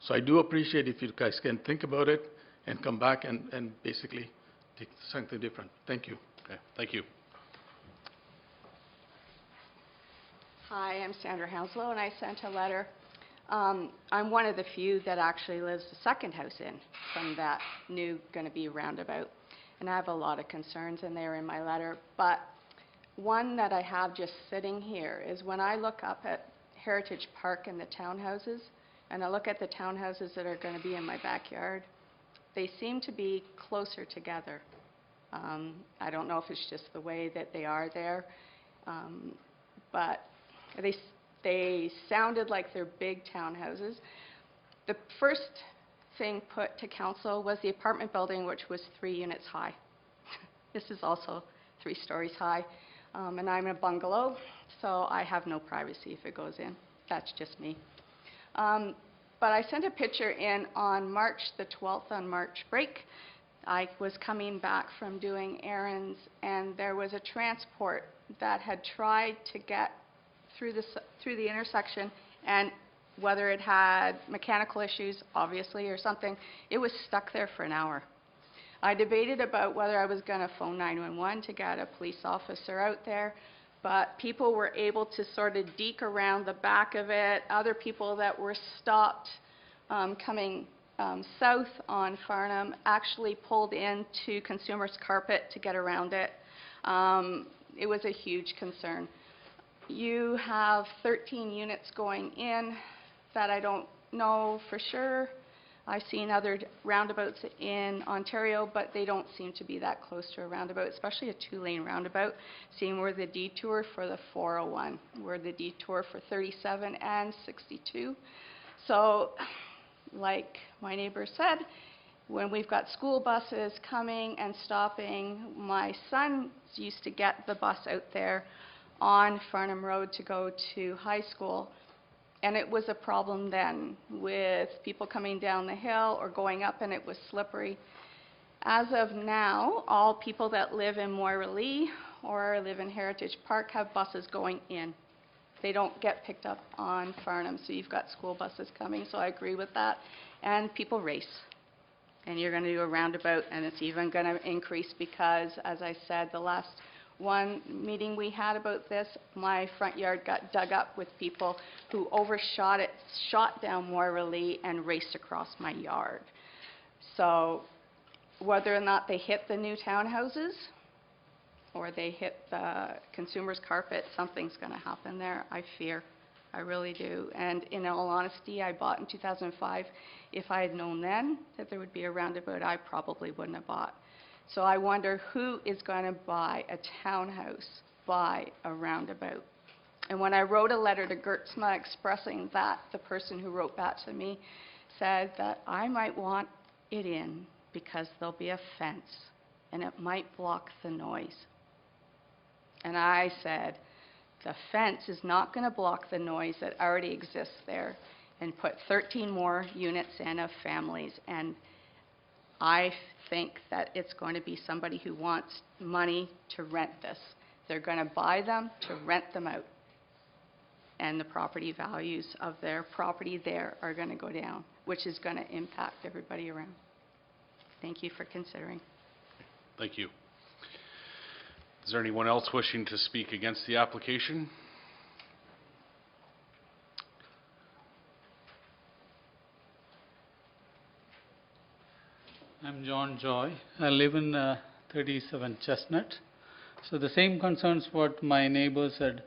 So I do appreciate if you guys can think about it and come back and basically take something different. Thank you. Okay, thank you. Hi, I'm Sandra Hounslow, and I sent a letter. I'm one of the few that actually lives the second house in from that new going-to-be roundabout, and I have a lot of concerns, and they're in my letter. But one that I have just sitting here is when I look up at Heritage Park and the townhouses, and I look at the townhouses that are going to be in my backyard, they seem to be closer together. I don't know if it's just the way that they are there, but they sounded like they're big townhouses. The first thing put to council was the apartment building, which was 3 units high. This is also 3 stories high, and I'm in a bungalow, so I have no privacy if it goes in. That's just me. But I sent a picture in on March the 12th, on March break. I was coming back from doing errands, and there was a transport that had tried to get through the intersection, and whether it had mechanical issues, obviously, or something, it was stuck there for an hour. I debated about whether I was going to phone 911 to get a police officer out there, but people were able to sort of deke around the back of it. Other people that were stopped coming south on Farnham actually pulled into Consumers Carpet to get around it. It was a huge concern. You have 13 units going in that I don't know for sure. I've seen other roundabouts in Ontario, but they don't seem to be that close to a roundabout, especially a 2-lane roundabout. Seeing where the detour for the 401, where the detour for 37 and 62. So, like my neighbor said, when we've got school buses coming and stopping, my son used to get the bus out there on Farnham Road to go to high school. And it was a problem then with people coming down the hill or going up, and it was slippery. As of now, all people that live in Moira-Lee or live in Heritage Park have buses going in. They don't get picked up on Farnham, so you've got school buses coming, so I agree with that. And people race. And you're going to do a roundabout, and it's even going to increase because, as I said, the last one meeting we had about this, my front yard got dug up with people who overshot it, shot down Moira-Lee and raced across my yard. So whether or not they hit the new townhouses or they hit the Consumers Carpet, something's going to happen there, I fear. I really do. And in all honesty, I bought in 2005. If I had known then that there would be a roundabout, I probably wouldn't have bought. So I wonder who is going to buy a townhouse by a roundabout. And when I wrote a letter to Gertzma expressing that, the person who wrote back to me said that I might want it in because there'll be a fence and it might block the noise. And I said, the fence is not going to block the noise that already exists there and put 13 more units in of families. And I think that it's going to be somebody who wants money to rent this. They're going to buy them to rent them out. And the property values of their property there are going to go down, which is going to impact everybody around. Thank you for considering. Thank you. Is there anyone else wishing to speak against the application? I'm John Joy. I live in 37 Chestnut. So the same concerns what my neighbors had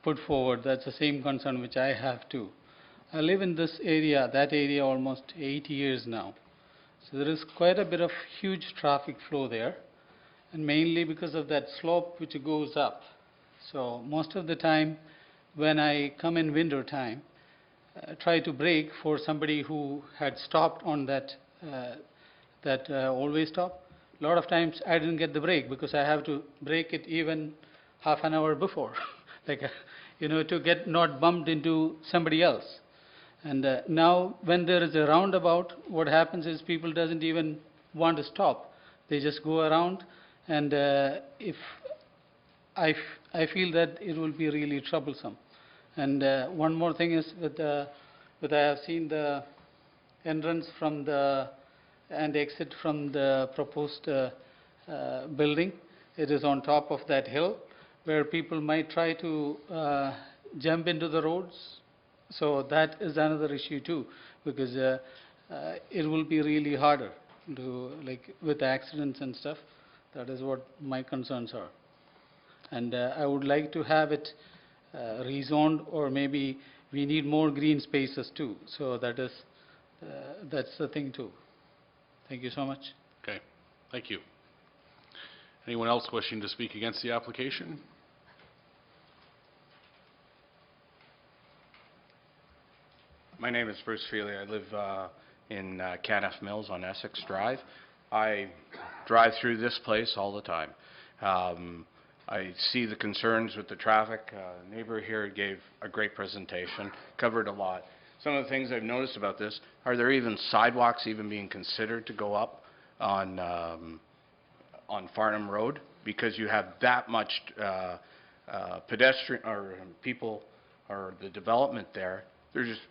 put forward, that's the same concern which I have too. I live in this area, that area almost 8 years now. So there is quite a bit of huge traffic flow there, and mainly because of that slope which goes up. So most of the time when I come in winter time, try to brake for somebody who had stopped on that always stop. A lot of times I didn't get the brake because I have to brake it even half an hour before, like to get not bumped into somebody else. And now when there is a roundabout, what happens is people doesn't even want to stop. They just go around, and if I feel that it will be really troublesome. And one more thing is that I have seen the entrance from and exit from the proposed building. It is on top of that hill where people might try to jump into the roads. So that is another issue too, because it will be really harder to, like, with accidents and stuff. That is what my concerns are. And I would like to have it rezoned, or maybe we need more green spaces too. So that's the thing too. Thank you so much. Okay, thank you. Anyone else wishing to speak against the application? My name is Bruce Feely. I live in Canaf Mills on Essex Drive. I drive through this place all the time. I see the concerns with the traffic. Neighbor here gave a great presentation, covered a lot. Some of the things I've noticed about this, are there even sidewalks even being considered to go up on Farnham Road? Because you have that much pedestrian or people or the development there. There's just,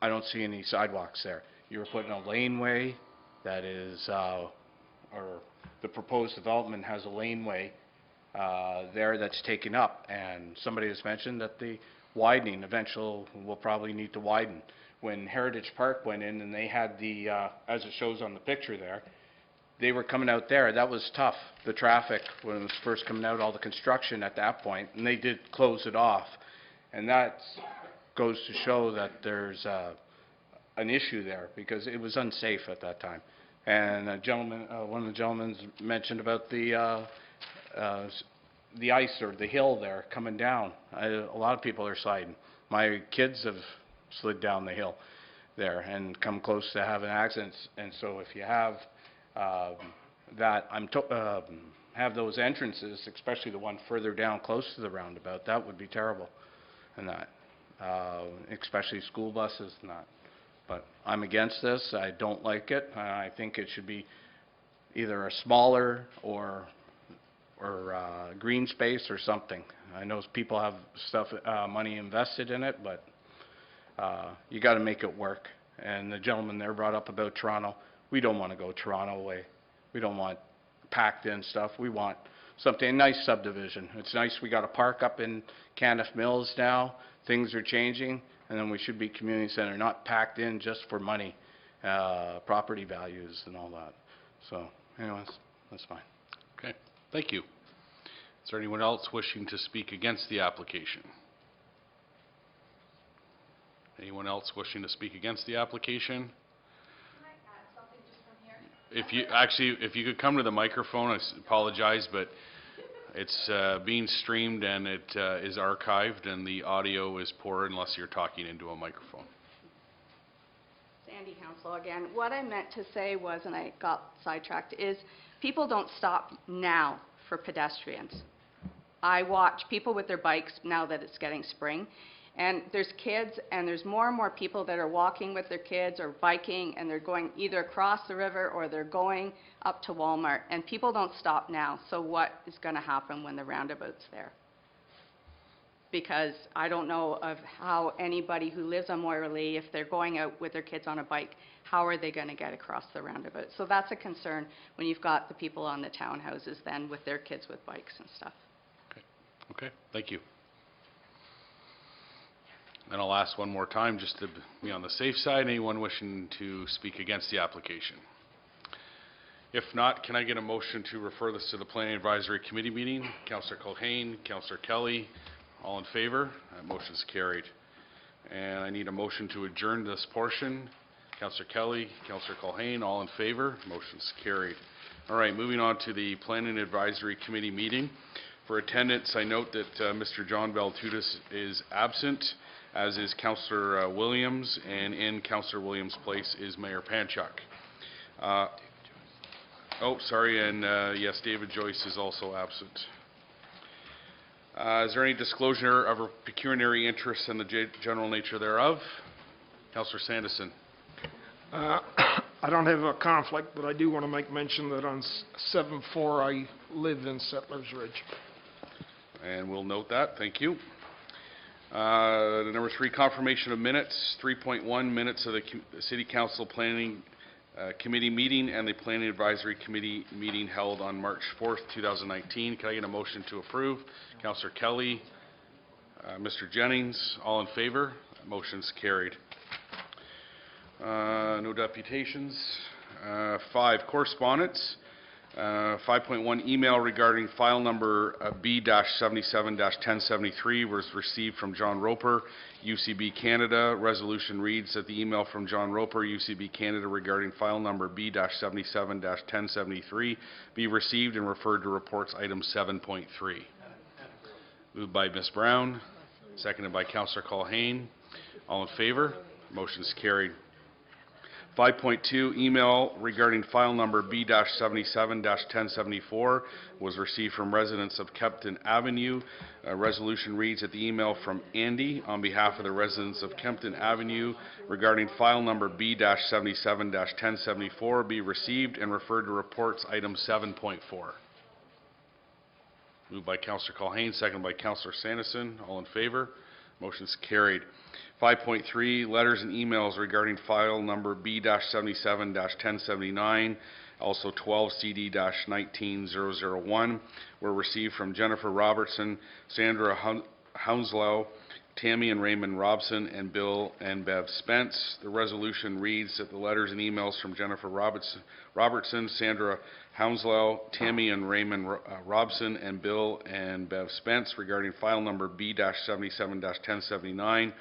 I don't see any sidewalks there. You're putting a laneway that is, or the proposed development has a laneway there that's taken up, and somebody has mentioned that the widening eventually will probably need to widen. When Heritage Park went in and they had the, as it shows on the picture there, they were coming out there. That was tough, the traffic when it was first coming out, all the construction at that point, and they did close it off. And that goes to show that there's an issue there because it was unsafe at that time. And a gentleman, one of the gentlemen mentioned about the ice or the hill there coming down. A lot of people are sliding. My kids have slid down the hill there and come close to having accidents. And so if you have that, have those entrances, especially the one further down close to the roundabout, that would be terrible. And that, especially school buses and that. But I'm against this. I don't like it. I think it should be either a smaller or green space or something. I know people have stuff, money invested in it, but you got to make it work. And the gentleman there brought up about Toronto. We don't want to go Toronto way. We don't want packed in stuff. We want something, a nice subdivision. It's nice we got a park up in Canaf Mills now. Things are changing, and then we should be community center, not packed in just for money, property values and all that. So anyways, that's fine. Okay, thank you. Is there anyone else wishing to speak against the application? Anyone else wishing to speak against the application? Can I add something just from here? If you could come to the microphone, I apologize, but it's being streamed and it is archived and the audio is poor unless you're talking into a microphone. Sandy Hounslow again. What I meant to say was, and I got sidetracked, is people don't stop now for pedestrians. I watch people with their bikes now that it's getting spring, and there's kids and there's more and more people that are walking with their kids or biking, and they're going either across the river or they're going up to Walmart, and people don't stop now. So what is going to happen when the roundabout's there? Because I don't know of how anybody who lives on Moira-Lee, if they're going out with their kids on a bike, how are they going to get across the roundabout? So that's a concern when you've got the people on the townhouses then with their kids with bikes and stuff. Okay, thank you. And I'll ask one more time just to be on the safe side. Anyone wishing to speak against the application? If not, can I get a motion to refer this to the Planning Advisory Committee meeting? Councillor Culhane, Councillor Kelly, all in favor? That motion is carried. And I need a motion to adjourn this portion. Councillor Kelly, Councillor Culhane, all in favor? Motion is carried. All right, moving on to the Planning Advisory Committee meeting. For attendance, I note that Mr. John Valtutis is absent, as is Councillor Williams, and in Councillor Williams' place is Mayor Panchuk. Yes, David Joyce is also absent. Is there any disclosure of a pecuniary interest in the general nature thereof? Councillor Sanderson. I don't have a conflict, but I do want to make mention that on 7-4 I live in Settlers Ridge. And we'll note that. Thank you. Number 3, confirmation of minutes. 3.1, minutes of the City Council Planning Committee meeting and the Planning Advisory Committee meeting held on March 4th, 2019. Can I get a motion to approve? Councillor Kelly, Mr. Jennings, all in favor? Motion's carried. No deputations. 5, correspondence. 5.1, email regarding file number B-77-1073 was received from John Roper, UCB Canada. Resolution reads that the email from John Roper, UCB Canada, regarding file number B-77-1073 be received and referred to reports item 7.3. Moved by Ms. Brown, seconded by Councillor Culhane. All in favor? Motion is carried. 5.2, email regarding file number B-77-1074 was received from residents of Kempton Avenue. Resolution reads that the email from Andy on behalf of the residents of Kempton Avenue regarding file number B-77-1074 be received and referred to reports item 7.4. Moved by Councillor Culhane, seconded by Councillor Sanderson. All in favor? Motion is carried. 5.3, letters and emails regarding file number B-77-1079, also 12 CD-19001, were received from Jennifer Robertson, Sandra Hounslow, Tammy and Raymond Robson, and Bill and Bev Spence. The resolution reads that the letters and emails from Jennifer Robertson, Sandra Hounslow, Tammy and Raymond Robson, and Bill and Bev Spence regarding file number B-77-1079,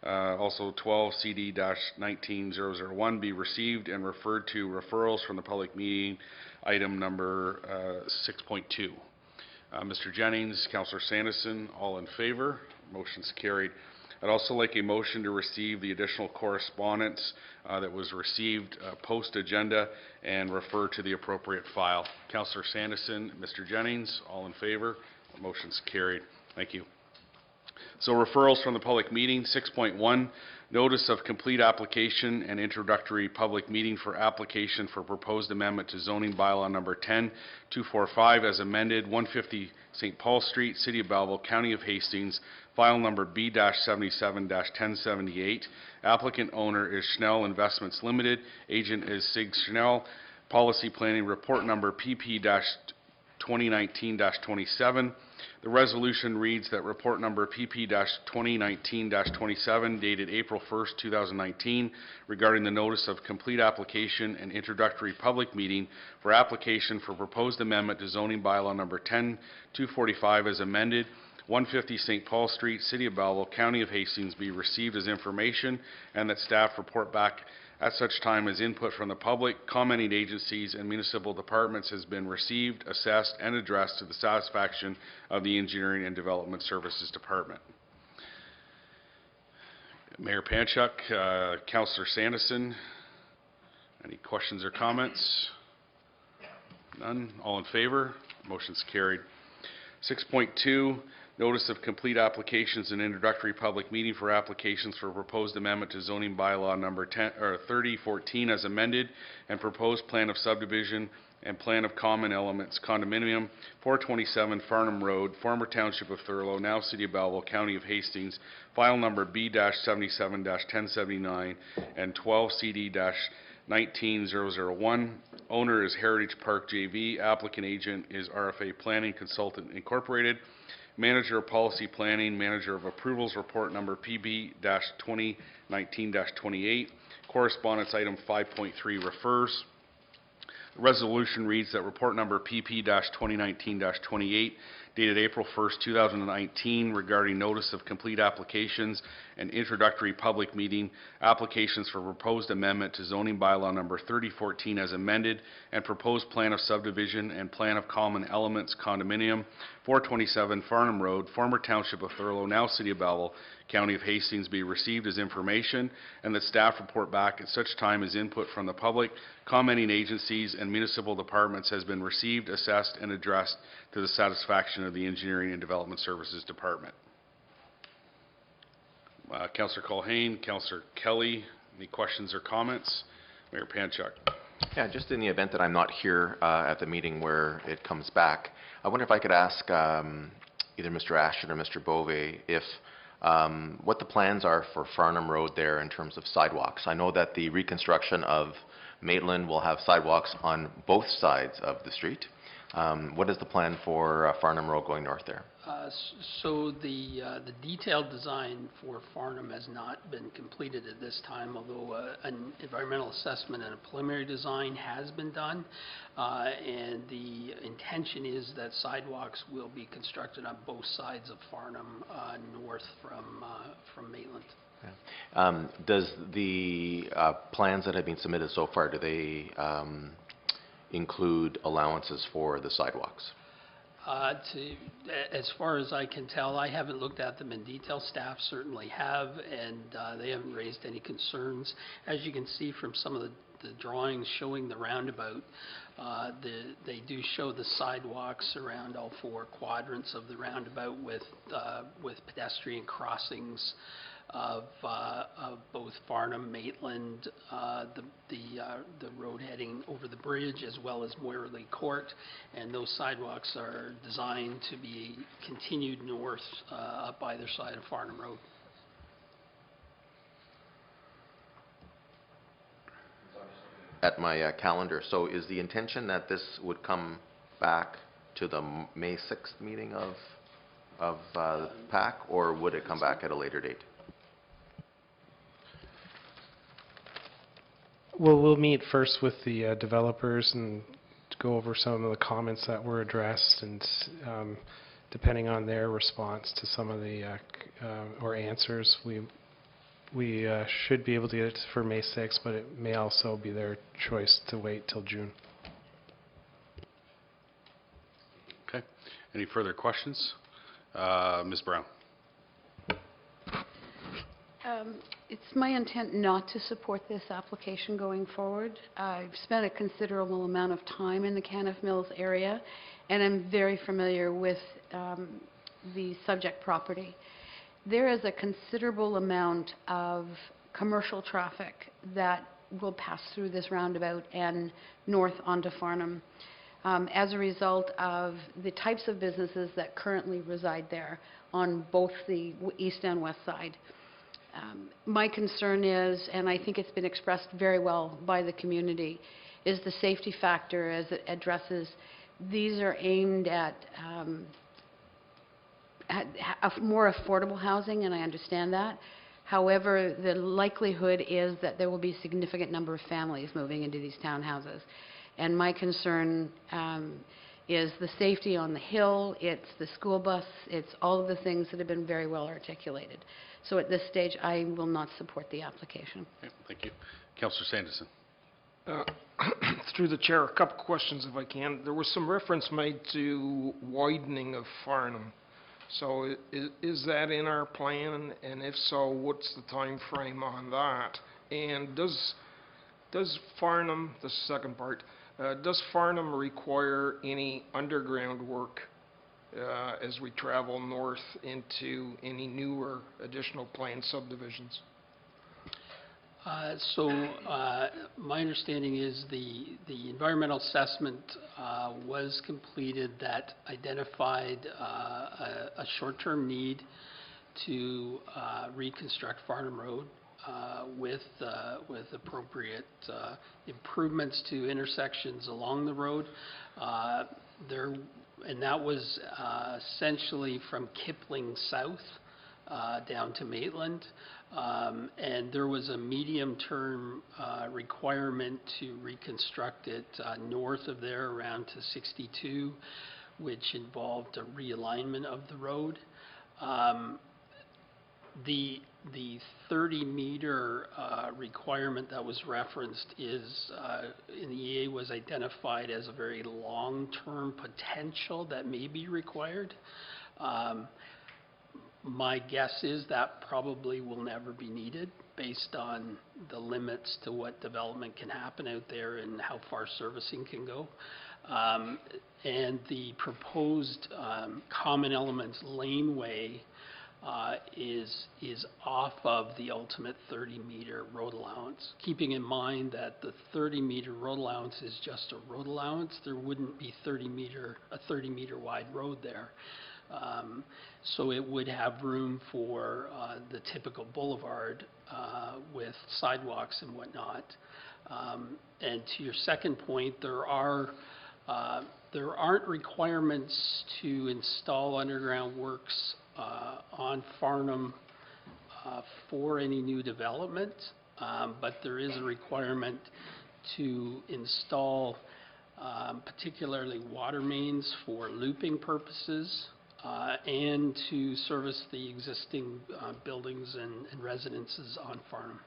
also 12 CD-19001 be received and referred to referrals from the public meeting item number 6.2. Mr. Jennings, Councillor Sanderson, all in favor? Motion's carried. I'd also like a motion to receive the additional correspondence that was received post-agenda and refer to the appropriate file. Councillor Sanderson, Mr. Jennings, all in favor? Motion's carried. Thank you. So referrals from the public meeting. 6.1, notice of complete application and introductory public meeting for application for proposed amendment to zoning bylaw number 10245 as amended, 150 St. Paul Street, City of Belleville, County of Hastings, file number B-77-1078. Applicant owner is Schnell Investments Limited. Agent is Sig Schnell. Policy planning report number PP-2019-27. The resolution reads that report number PP-2019-27 dated April 1st, 2019 regarding the notice of complete application and introductory public meeting for application for proposed amendment to zoning bylaw number 10245 as amended, 150 St. Paul Street, City of Belleville, County of Hastings be received as information and that staff report back at such time as input from the public, commenting agencies, and municipal departments has been received, assessed, and addressed to the satisfaction of the Engineering and Development Services Department. Mayor Panchuk, Councillor Sanderson, any questions or comments? None. All in favor? Motion's carried. 6.2, notice of complete applications and introductory public meeting for applications for proposed amendment to zoning bylaw number 3014 as amended and proposed plan of subdivision and plan of common elements condominium 427 Farnham Road, former Township of Thurlow, now City of Belleville, County of Hastings, file number B-77-1079 and 12 CD-19001. Owner is Heritage Park JV. Applicant agent is RFA Planning Consultant Incorporated. Manager of Policy Planning, Manager of Approvals, report number PB-2019-28. Correspondence item 5.3 refers. The resolution reads that report number PP-2019-28 dated April 1st, 2019 regarding notice of complete applications and introductory public meeting applications for proposed amendment to zoning bylaw number 3014 as amended and proposed plan of subdivision and plan of common elements condominium 427 Farnham Road, former Township of Thurlow, now City of Belleville, County of Hastings be received as information and that staff report back at such time as input from the public, commenting agencies and municipal departments has been received, assessed, and addressed to the satisfaction of the Engineering and Development Services Department. Councillor Culhane, Councillor Kelly, any questions or comments? Mayor Panchuk. Yeah, just in the event that I'm not here at the meeting where it comes back, I wonder if I could ask either Mr. Ashton or Mr. Bove if what the plans are for Farnham Road there in terms of sidewalks. I know that the reconstruction of Maitland will have sidewalks on both sides of the street. What is the plan for Farnham Road going north there? So the detailed design for Farnham has not been completed at this time, although an environmental assessment and a preliminary design has been done. And the intention is that sidewalks will be constructed on both sides of Farnham north from Maitland. Okay. Does the plans that have been submitted so far, do they include allowances for the sidewalks? As far as I can tell, I haven't looked at them in detail. Staff certainly have, and they haven't raised any concerns. As you can see from some of the drawings showing the roundabout, they do show the sidewalks around all four quadrants of the roundabout with pedestrian crossings of both Farnham, Maitland, the road heading over the bridge, as well as Moirley Court, and those sidewalks are designed to be continued north up either side of Farnham Road. At my calendar, so is the intention that this would come back to the May 6th meeting of PAC, or would it come back at a later date? Well, we'll meet first with the developers and go over some of the comments that were addressed, and depending on their response to some of the or answers, we should be able to get it for May 6th, but it may also be their choice to wait till June. Okay. Any further questions? Ms. Brown. It's my intent not to support this application going forward. I've spent a considerable amount of time in the Canniff Mills area, and I'm very familiar with the subject property. There is a considerable amount of commercial traffic that will pass through this roundabout and north onto Farnham as a result of the types of businesses that currently reside there on both the east and west side. My concern is, and I think it's been expressed very well by the community, is the safety factor as it addresses. These are aimed at more affordable housing, and I understand that. However, the likelihood is that there will be a significant number of families moving into these townhouses. And my concern is the safety on the hill, it's the school bus, it's all of the things that have been very well articulated. So at this stage, I will not support the application. Okay, thank you. Councillor Sanderson. Through the chair, a couple questions if I can. There was some reference made to widening of Farnham. So is that in our plan? And if so, what's the time frame on that? And does Farnham, the second part, does Farnham require any underground work as we travel north into any newer additional planned subdivisions? My understanding is the environmental assessment was completed that identified a short-term need to reconstruct Farnham Road with appropriate improvements to intersections along the road. And that was essentially from Kipling south down to Maitland. And there was a medium-term requirement to reconstruct it north of there around to 62, which involved a realignment of the road. The 30-meter requirement that was referenced is, in the EA, was identified as a very long-term potential that may be required. My guess is that probably will never be needed based on the limits to what development can happen out there and how far servicing can go. And the proposed common elements laneway is off of the ultimate 30-meter road allowance. Keeping in mind that the 30-meter road allowance is just a road allowance, there wouldn't be a 30-meter wide road there. So it would have room for the typical boulevard with sidewalks and whatnot. And to your second point, there are There aren't requirements to install underground works on Farnham for any new development, but there is a requirement to install particularly water mains for looping purposes and to service the existing buildings and residences on Farnham.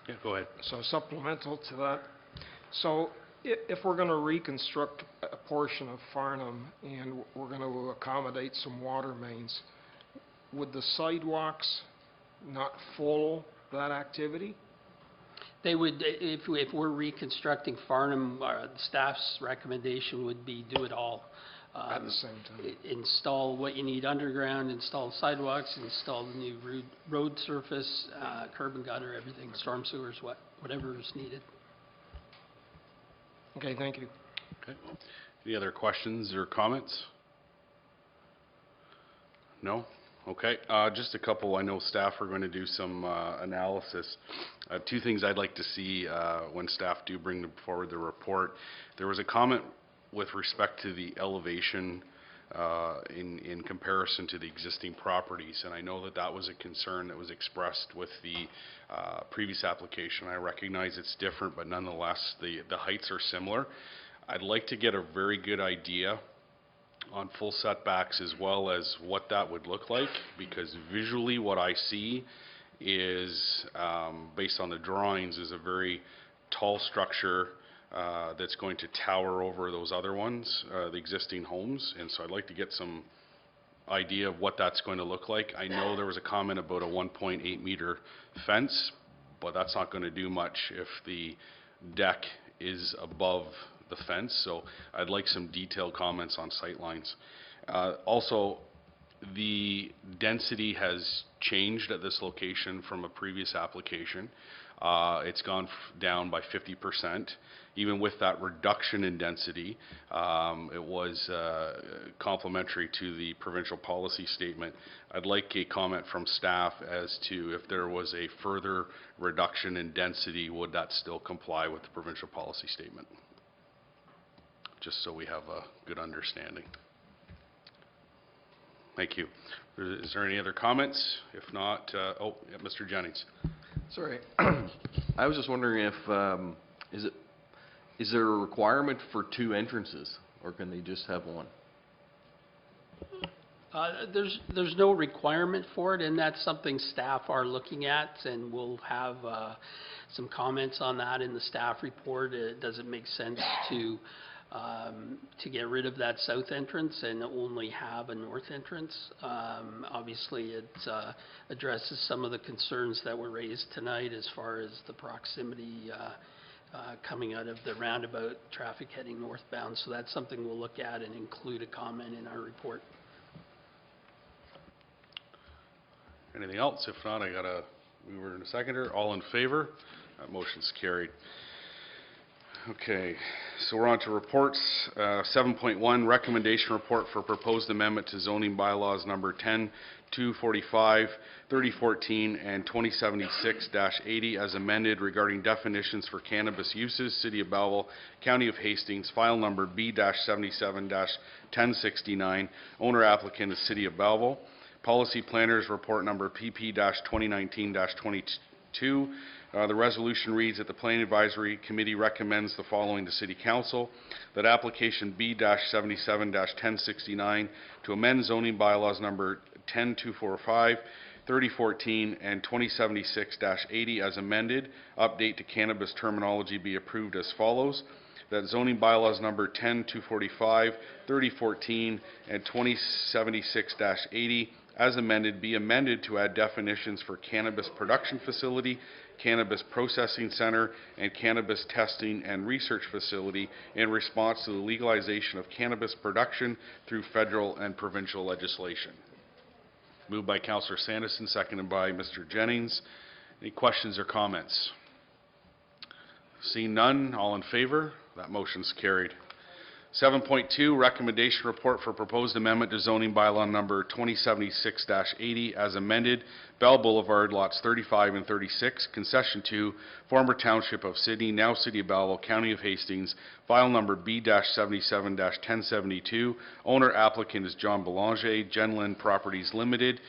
Yeah, go ahead. So supplemental to that, so if we're going to reconstruct a portion of Farnham and we're going to accommodate some water mains, would the sidewalks not follow that activity? They would, if we're reconstructing Farnham, staff's recommendation would be do it all. At the same time. Install what you need underground, install sidewalks, install the new road surface, curb and gutter, everything, storm sewers, whatever is needed. Okay, thank you. Okay. Any other questions or comments? No? Okay, just a couple. I know staff are going to do some analysis. Two things I'd like to see when staff do bring forward the report. There was a comment with respect to the elevation in comparison to the existing properties, and I know that that was a concern that was expressed with the previous application. I recognize it's different, but nonetheless, the heights are similar. I'd like to get a very good idea on full setbacks as well as what that would look like, because visually what I see is, based on the drawings, is a very tall structure that's going to tower over those other ones, the existing homes, and so I'd like to get some idea of what that's going to look like. I know there was a comment about a 1.8 meter fence, but that's not going to do much if the deck is above the fence, so I'd like some detailed comments on sight lines. Also, the density has changed at this location from a previous application. It's gone down by 50%. Even with that reduction in density, it was complementary to the provincial policy statement. I'd like a comment from staff as to if there was a further reduction in density, would that still comply with the provincial policy statement? Just so we have a good understanding. Thank you. Is there any other comments? If not, oh, yeah, Mr. Jennings. Sorry. I was just wondering if, is there a requirement for two entrances, or can they just have one? There's no requirement for it, and that's something staff are looking at, and we'll have some comments on that in the staff report. Does it make sense to get rid of that south entrance and only have a north entrance? Obviously, it addresses some of the concerns that were raised tonight as far as the proximity coming out of the roundabout traffic heading northbound. So that's something we'll look at and include a comment in our report. Anything else? If not, I got a mover and a seconder. All in favor? That motion's carried. Okay, so we're on to reports. 7.1, recommendation report for proposed amendment to zoning bylaws number 10, 245, 3014, and 2076-80 as amended regarding definitions for cannabis uses, City of Belleville, County of Hastings, file number B-77-1069, owner applicant is City of Belleville. Policy planners report number PP-2019-22. The resolution reads that the Planning Advisory Committee recommends the following to City Council: that application B-77-1069 to amend zoning bylaws number 10-245, 3014, and 2076-80 as amended, update to cannabis terminology be approved as follows: that zoning bylaws number 10-245, 3014, and 2076-80 as amended be amended to add definitions for cannabis production facility, cannabis processing center, and cannabis testing and research facility in response to the legalization of cannabis production through federal and provincial legislation. Moved by Councillor Sanderson, seconded by Mr. Jennings. Any questions or comments? Seeing none, all in favor? That motion's carried. 7.2, recommendation report for proposed amendment to zoning bylaw number 2076-80 as amended, Bell Boulevard, lots 35 and 36, concession 2, former Township of Sydney, now City of Belleville, County of Hastings, file number B-77-1072. Owner applicant is John Belanger, Genland Properties Limited.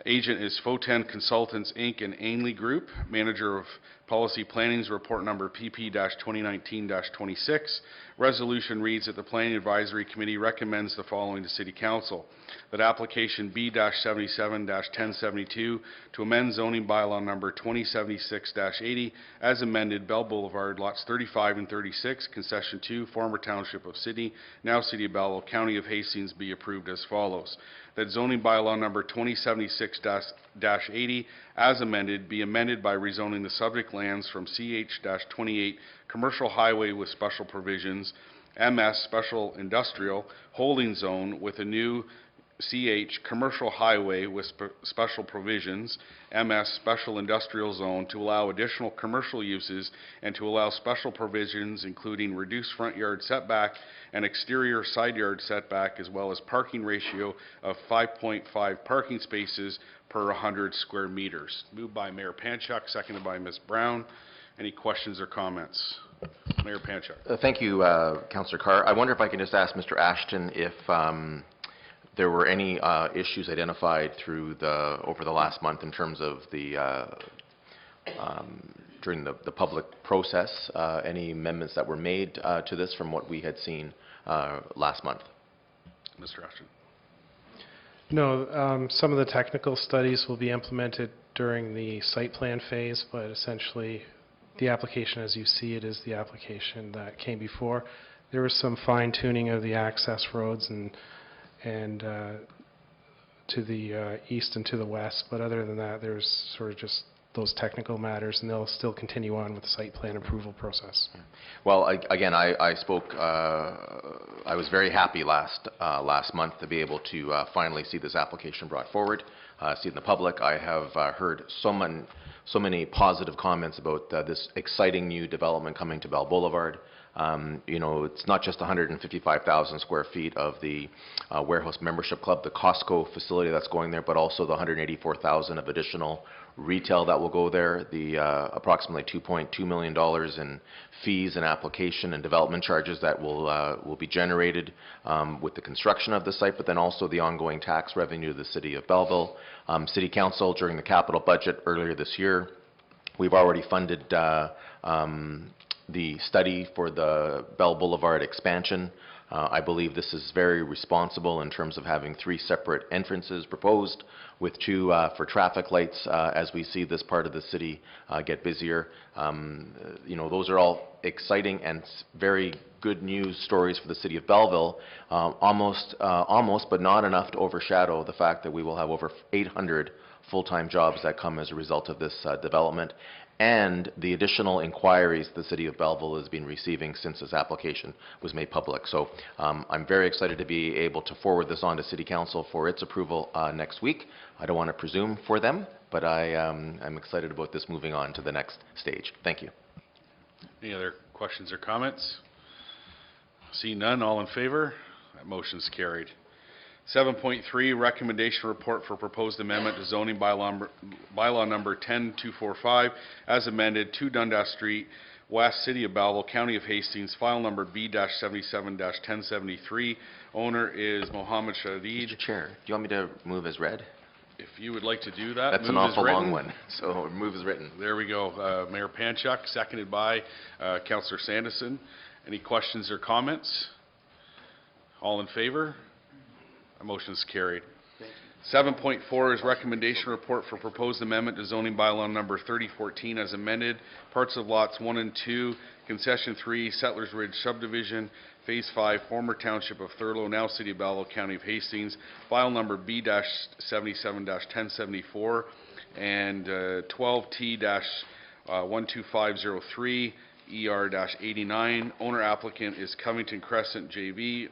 Agent is Foten Consultants, Inc. and Ainley Group. Manager of Policy Planning's report number PP-2019-26. Resolution reads that the Planning Advisory Committee recommends the following to City Council. That application B-77-1072 to amend zoning bylaw number 2076-80 as amended, Bell Boulevard, lots 35 and 36, concession 2, former Township of Sydney, now City of Belleville, County of Hastings, be approved as follows. That zoning bylaw number 2076-80 as amended be amended by rezoning the subject lands from CH-28 Commercial Highway with special provisions, MS Special Industrial Holding Zone with a new CH Commercial Highway with special provisions, MS Special Industrial Zone, to allow additional commercial uses and to allow special provisions including reduced front yard setback and exterior side yard setback, as well as parking ratio of 5.5 parking spaces per 100 square meters. Moved by Mayor Panchuk, seconded by Ms. Brown. Any questions or comments? Mayor Panchuk. Thank you, Councillor Carr. I wonder if I can just ask Mr. Ashton if there were any issues identified through over the last month in terms of during the public process, any amendments that were made to this from what we had seen last month. Mr. Ashton. No, some of the technical studies will be implemented during the site plan phase, but essentially the application as you see it is the application that came before. There was some fine tuning of the access roads and to the east and to the west, but other than that, there's sort of just those technical matters, and they'll still continue on with the site plan approval process. Well, again, I spoke, I was very happy last month to be able to finally see this application brought forward, see it in the public. I have heard so many positive comments about this exciting new development coming to Bell Boulevard. You know, it's not just 155,000 square feet of the warehouse membership club, the Costco facility that's going there, but also the 184,000 of additional retail that will go there, the approximately $2.2 million in fees and application and development charges that will be generated with the construction of the site, but then also the ongoing tax revenue to the City of Belleville. City Council, during the capital budget earlier this year, we've already funded the study for the Bell Boulevard expansion. I believe this is very responsible in terms of having 3 separate entrances proposed with 2 for traffic lights as we see this part of the city get busier. You know, those are all exciting and very good news stories for the City of Belleville, almost but not enough to overshadow the fact that we will have over 800 full-time jobs that come as a result of this development, and the additional inquiries the City of Belleville has been receiving since this application was made public. So I'm very excited to be able to forward this on to City Council for its approval next week. I don't want to presume for them, but I'm excited about this moving on to the next stage. Thank you. Any other questions or comments? See none, all in favor? That motion's carried. 7.3, recommendation report for proposed amendment to zoning bylaw number 10245 as amended, 2 Dundas Street, West, City of Belleville, County of Hastings, file number B-77-1073. Owner is Mohammed Shadid. Mr. Chair, do you want me to move as read? If you would like to do that. That's an awful long one, so move as written. There we go. Mayor Panchuk, seconded by Councillor Sanderson. Any questions or comments? All in favor? Motion is carried. 7.4 is recommendation report for proposed amendment to zoning bylaw number 3014 as amended, parts of lots 1 and 2, concession 3, Settlers Ridge subdivision, phase 5, former Township of Thurlow, now City of Belleville, County of Hastings, file number B-77-1074 and 12T-12503 ER-89. Owner applicant is Covington Crescent JV.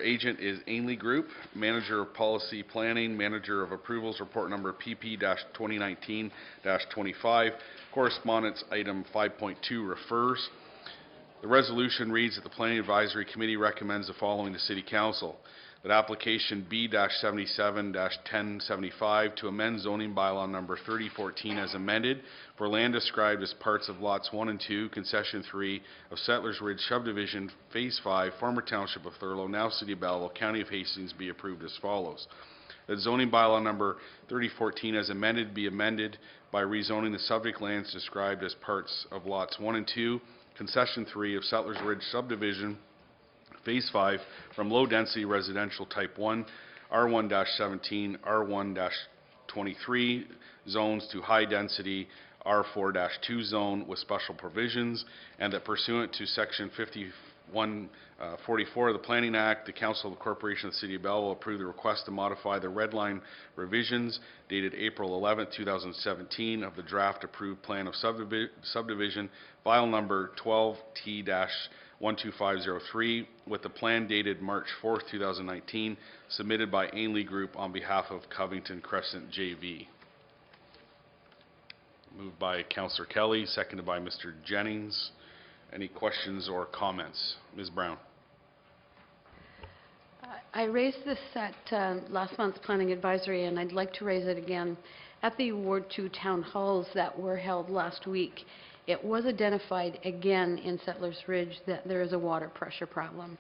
Agent is Ainley Group. Manager of Policy Planning, Manager of Approvals, report number PP-2019-25. Correspondence item 5.2 refers. The resolution reads that the Planning Advisory Committee recommends the following to City Council: that application B-77-1075 to amend zoning bylaw number 3014 as amended for land described as parts of lots 1 and 2, concession 3 of Settlers Ridge subdivision, phase 5, former Township of Thurlow, now City of Belleville, County of Hastings, be approved as follows. That zoning bylaw number 3014 as amended be amended by rezoning the subject lands described as parts of lots 1 and 2, concession 3 of Settlers Ridge subdivision, phase 5, from low-density residential type 1, R1-17, R1-23 zones to high-density R4-2 zone with special provisions, and that pursuant to Section 5144 of the Planning Act, the Council of the Corporation of the City of Belleville will approve the request to modify the red line revisions dated April 11, 2017 of the draft approved plan of subdivision, file number 12T-12503, with the plan dated March 4, 2019, submitted by Ainley Group on behalf of Covington Crescent JV. Moved by Councillor Kelly, seconded by Mr. Jennings. Any questions or comments? Ms. Brown. I raised this at last month's Planning Advisory, and I'd like to raise it again. At the Ward 2 town halls that were held last week, it was identified again in Settlers Ridge that there is a water pressure problem.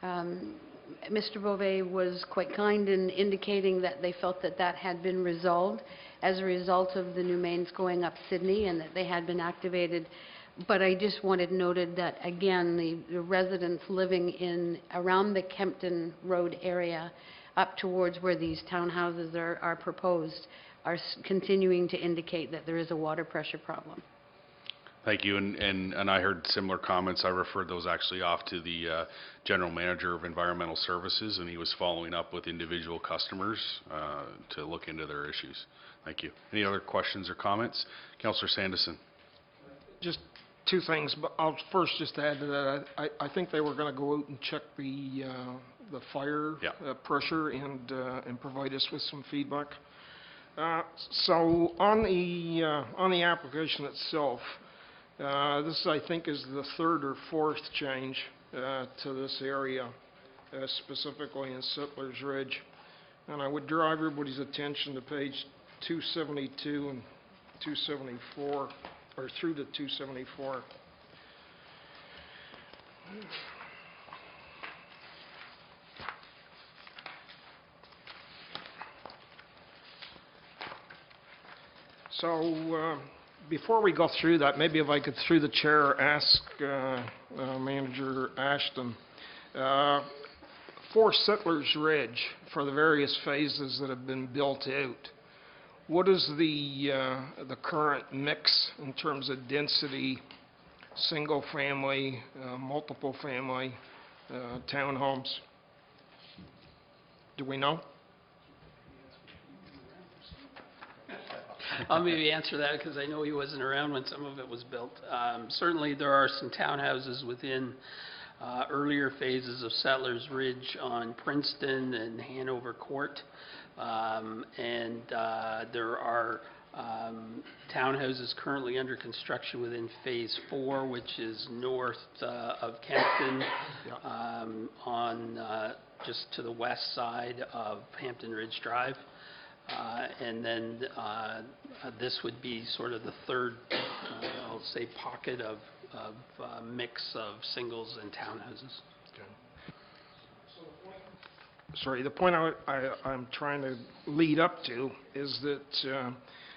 Mr. Beauvais was quite kind in indicating that they felt that that had been resolved as a result of the new mains going up Sydney and that they had been activated. But I just wanted noted that, again, the residents living in around the Kempton Road area up towards where these townhouses are proposed are continuing to indicate that there is a water pressure problem. Thank you, and I heard similar comments. I referred those actually off to the General Manager of Environmental Services, and he was following up with individual customers to look into their issues. Thank you. Any other questions or comments? Councillor Sandison. Just two things, but I'll first just add to that. I think they were going to go out and check the fire pressure and provide us with some feedback. So on the application itself, this I think is the third or fourth change to this area, specifically in Settlers Ridge, and I would draw everybody's attention to page 272 and 274. Or through to 274. So before we go through that, maybe if I could, through the chair, ask Manager Ashton, for Settlers Ridge, for the various phases that have been built out, what is the current mix in terms of density, single family, multiple family, townhomes? Do we know? I'll maybe answer that because I know he wasn't around when some of it was built. Certainly there are some townhouses within earlier phases of Settlers Ridge on Princeton and Hanover Court. And there are townhouses currently under construction within Phase 4, which is north of Kempton, on just to the west side of Hampton Ridge Drive. And then this would be sort of the third, I'll say, pocket of mix of singles and townhouses. Sorry, the point I'm trying to lead up to is that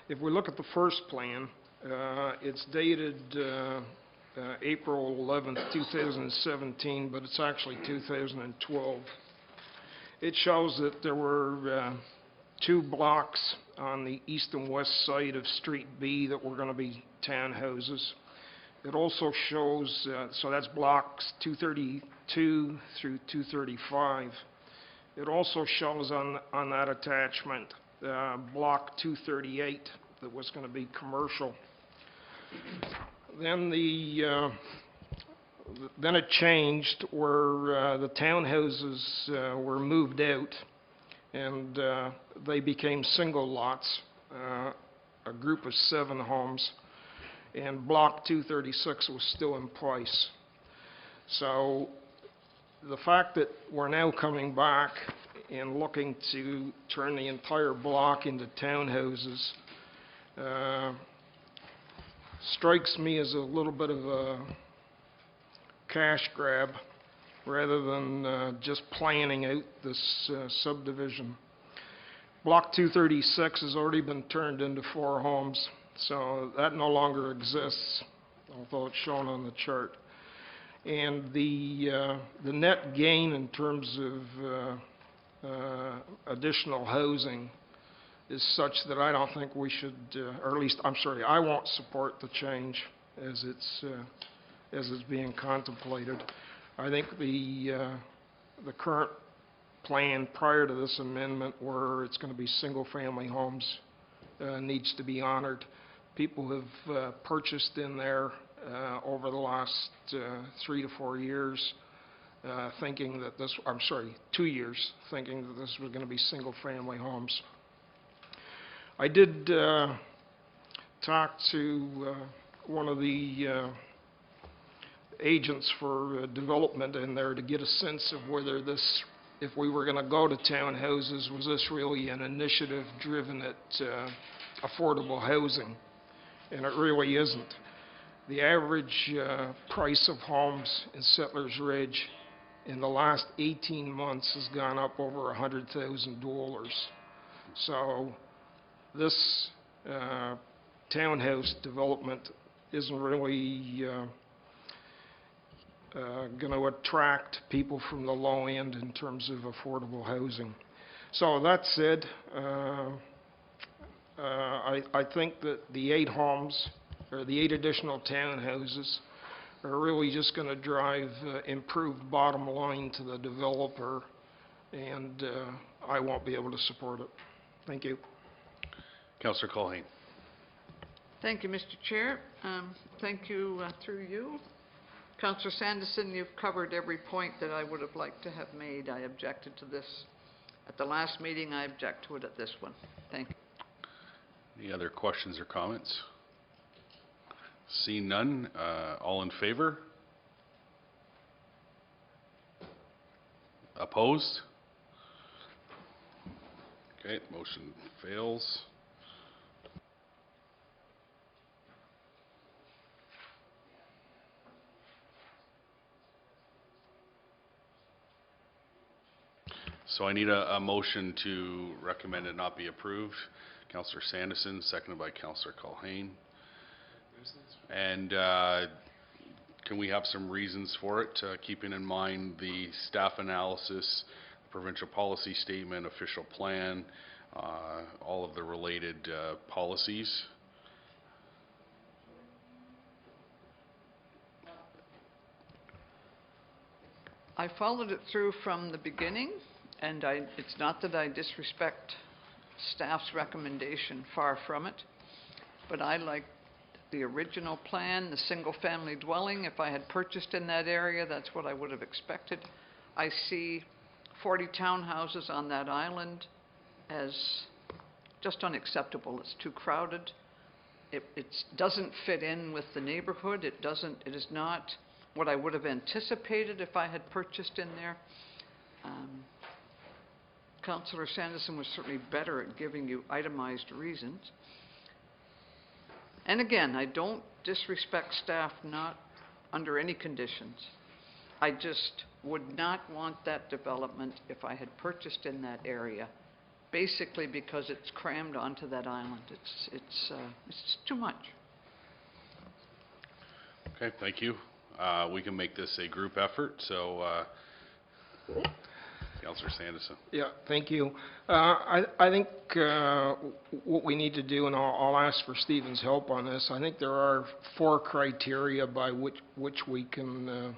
if we look at the first plan, it's dated April 11th, 2017, but it's actually 2012. It shows that there were 2 blocks on the east and west side of Street B that were going to be townhouses. It also shows, so that's blocks 232 through 235. It also shows on that attachment block 238 that was going to be commercial. Then then it changed where the townhouses were moved out and they became single lots, a group of 7 homes, and block 236 was still in place. So the fact that we're now coming back and looking to turn the entire block into townhouses strikes me as a little bit of a cash grab rather than just planning out this subdivision. Block 236 has already been turned into 4 homes, so that no longer exists, although it's shown on the chart. And the net gain in terms of additional housing is such that I don't think we should, or at least, I'm sorry, I won't support the change as it's being contemplated. I think the current plan prior to this amendment, where it's going to be single-family homes, needs to be honored. People have purchased in there over the last 3 to 4 years, thinking that this, I'm sorry, 2 years, thinking that this was going to be single-family homes. I did talk to one of the agents for development in there to get a sense of whether this, if we were going to go to townhouses, was this really an initiative driven at affordable housing? And it really isn't. The average price of homes in Settlers Ridge in the last 18 months has gone up over $100,000. So this townhouse development isn't really going to attract people from the low end in terms of affordable housing. So that said, I think that the 8 homes, or the 8 additional townhouses, are really just going to drive improved bottom line to the developer, and I won't be able to support it. Thank you. Councillor Culhane. Thank you, Mr. Chair. Thank you through you. Councillor Sanderson, you've covered every point that I would have liked to have made. I objected to this at the last meeting. I object to it at this one. Thank you. Any other questions or comments? Seeing none, all in favor? Opposed? Okay, motion fails. So I need a motion to recommend it not be approved. Councillor Sanderson, seconded by Councillor Culhane. And can we have some reasons for it, keeping in mind the staff analysis, provincial policy statement, official plan, all of the related policies? I followed it through from the beginning, and it's not that I disrespect staff's recommendation, far from it, but I like the original plan, the single-family dwelling. If I had purchased in that area, that's what I would have expected. I see 40 townhouses on that island as just unacceptable. It's too crowded. It doesn't fit in with the neighborhood. It is not what I would have anticipated if I had purchased in there. Councillor Sanderson was certainly better at giving you itemized reasons. And again, I don't disrespect staff, not under any conditions. I just would not want that development if I had purchased in that area, basically because it's crammed onto that island. It's too much. Okay, thank you. We can make this a group effort, so Councillor Sanderson. Yeah, thank you. I think what we need to do, and I'll ask for Stephen's help on this, I think there are 4 criteria by which we can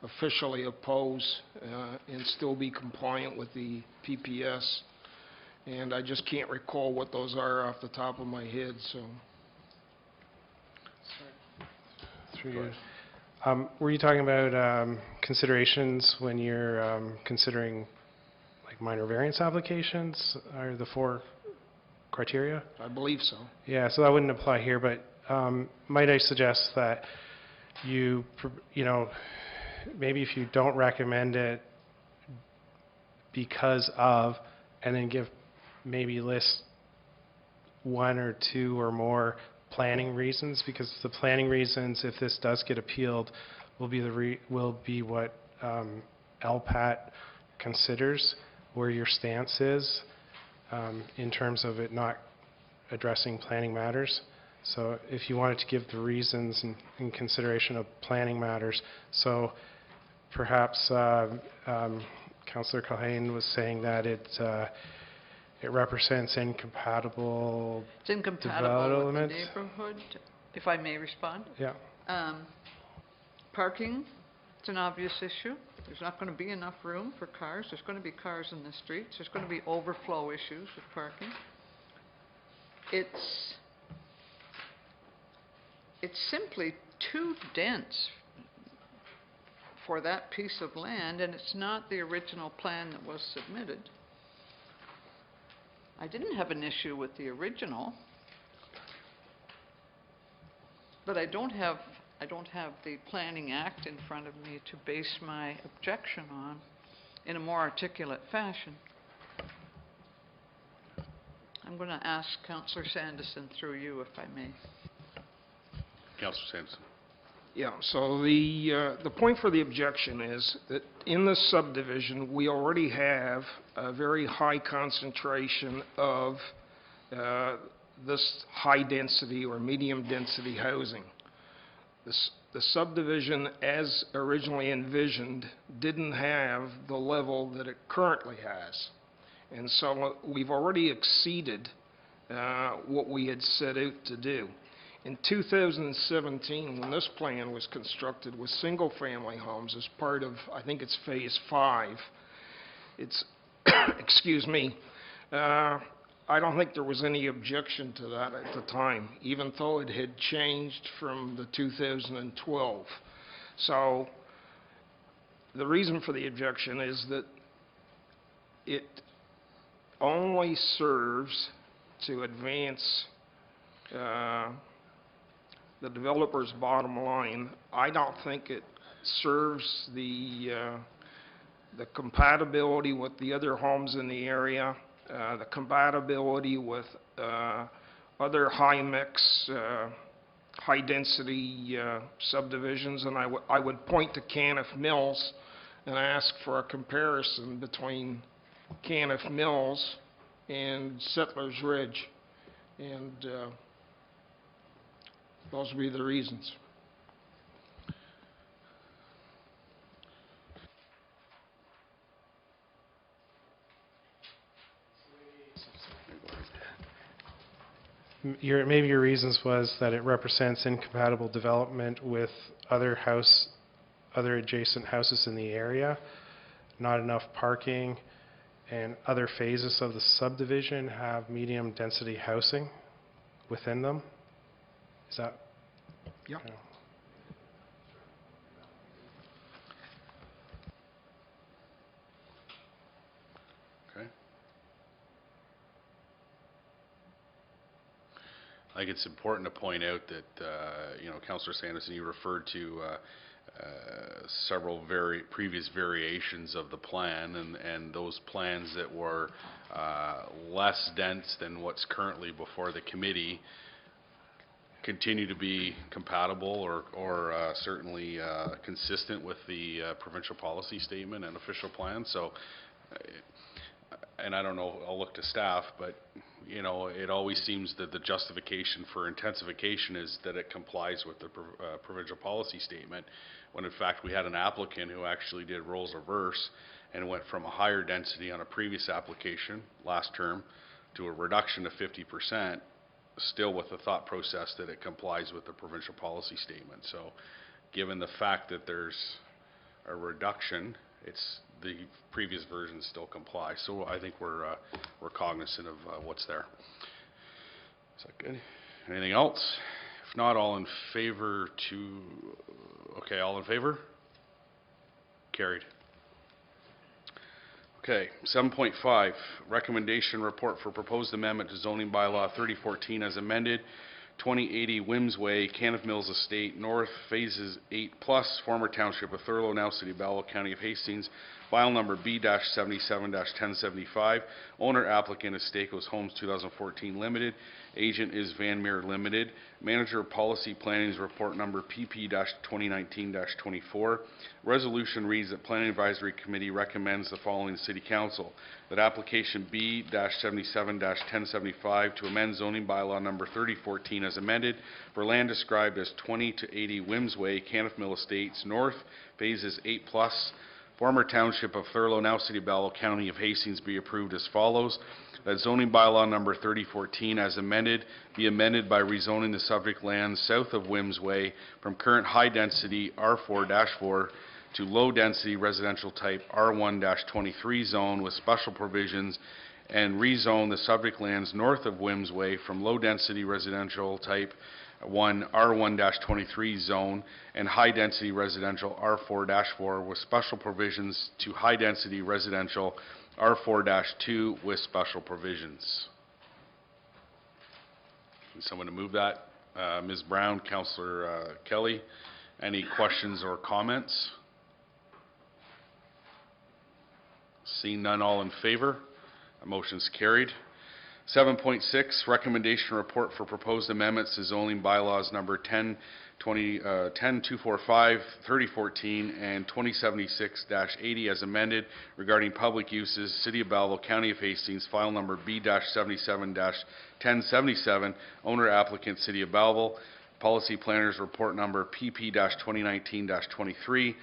officially oppose and still be compliant with the PPS. And I just can't recall what those are off the top of my head, so. Through you. Were you talking about considerations when you're considering like minor variance applications? Are the 4 criteria? I believe so. Yeah, so that wouldn't apply here, but might I suggest that you know, maybe if you don't recommend it because of, and then maybe list one or two or more planning reasons, because the planning reasons, if this does get appealed, will be what LPAT considers, where your stance is in terms of it not addressing planning matters. So if you wanted to give the reasons in consideration of planning matters, so perhaps Councillor Culhane was saying that it represents incompatible It's incompatible with the developments. neighborhood, if I may respond. Yeah. Parking, it's an obvious issue. There's not going to be enough room for cars. There's going to be cars in the streets. There's going to be overflow issues with parking. It's simply too dense for that piece of land, and it's not the original plan that was submitted. I didn't have an issue with the original, but I don't have the Planning Act in front of me to base my objection on in a more articulate fashion. I'm going to ask Councillor Sanderson through you, if I may. Councillor Sanderson. Yeah, so the point for the objection is that in the subdivision, we already have a very high concentration of this high-density or medium-density housing. The subdivision, as originally envisioned, didn't have the level that it currently has. And so we've already exceeded what we had set out to do. In 2017, when this plan was constructed with single-family homes as part of, I think it's Phase 5, it's, excuse me, I don't think there was any objection to that at the time, even though it had changed from the 2012. So the reason for the objection is that it only serves to advance the developer's bottom line. I don't think it serves the compatibility with the other homes in the area, the compatibility with other high-mix, high-density subdivisions, and I would point to Caniff Mills and ask for a comparison between Caniff Mills and Settlers Ridge, and those would be the reasons. Maybe your reasons was that it represents incompatible development with other adjacent houses in the area, not enough parking, and other phases of the subdivision have medium density housing within them. Is that? Yeah. Okay. I think it's important to point out that, Councillor Sanderson, you referred to several previous variations of the plan, and those plans that were less dense than what's currently before the committee continue to be compatible or certainly consistent with the provincial policy statement and official plan. So, and I don't know, I'll look to staff, but it always seems that the justification for intensification is that it complies with the provincial policy statement, when in fact we had an applicant who actually did roles reverse and went from a higher density on a previous application last term to a reduction of 50%, still with the thought process that it complies with the provincial policy statement. So given the fact that there's a reduction, the previous versions still comply. So I think we're cognizant of what's there. Is that good? Anything else? If not, all in favor to... Okay, all in favor? Carried. Okay, 7.5, recommendation report for proposed amendment to zoning bylaw 3014 as amended 2080 Wims Way, Canniff Mills Estate, North, Phases 8+, former Township of Thurlow, now City of Belleville, County of Hastings, file number B-77-1075. Owner applicant is Stakos Homes 2014 Limited. Agent is Van Meer Limited. Manager of Policy Planning's report number PP-2019-24. Resolution reads that Planning Advisory Committee recommends the following to City Council: that application B-77-1075 to amend zoning bylaw number 3014 as amended for land described as 20 to 80 Wims Way, Canniff Mill Estates, North, Phases 8+, former Township of Thurlow, now City of Belleville, County of Hastings, be approved as follows. That zoning bylaw number 3014 as amended be amended by rezoning the subject lands south of Wims Way from current high-density R4-4 to low-density residential type R1-23 zone with special provisions, and rezone the subject lands north of Wims Way from low-density residential type R1-23 zone and high-density residential R4-4 with special provisions to high-density residential R4-2 with special provisions. Need someone to move that? Ms. Brown, Councillor Kelly. Any questions or comments? Seeing none, all in favor? Motion's carried. 7.6, recommendation report for proposed amendments to zoning bylaws number 10245, 3014, and 2076-80 as amended regarding public uses, City of Belleville, County of Hastings, file number B-77-1077, owner applicant, City of Belleville, policy planners report number PP-2019-23.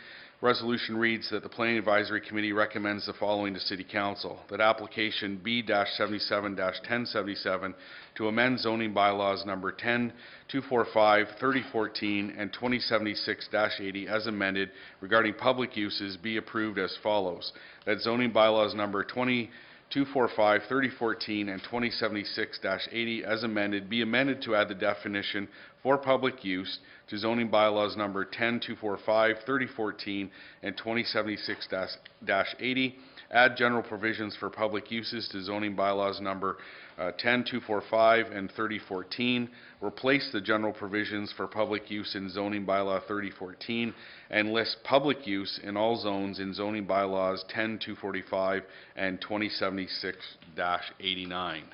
Resolution reads that the Planning Advisory Committee recommends the following to City Council: that application B-77-1077 to amend zoning bylaws number 10245, 3014, and 2076-80 as amended regarding public uses be approved as follows. That zoning bylaws number 245, 3014, and 2076-80 as amended be amended to add the definition for public use to zoning bylaws number 10245, 3014, and 2076-80, add general provisions for public uses to zoning bylaws number 10245 and 3014, replace the general provisions for public use in zoning bylaw 3014, and list public use in all zones in zoning bylaws 10245 and 2076-89.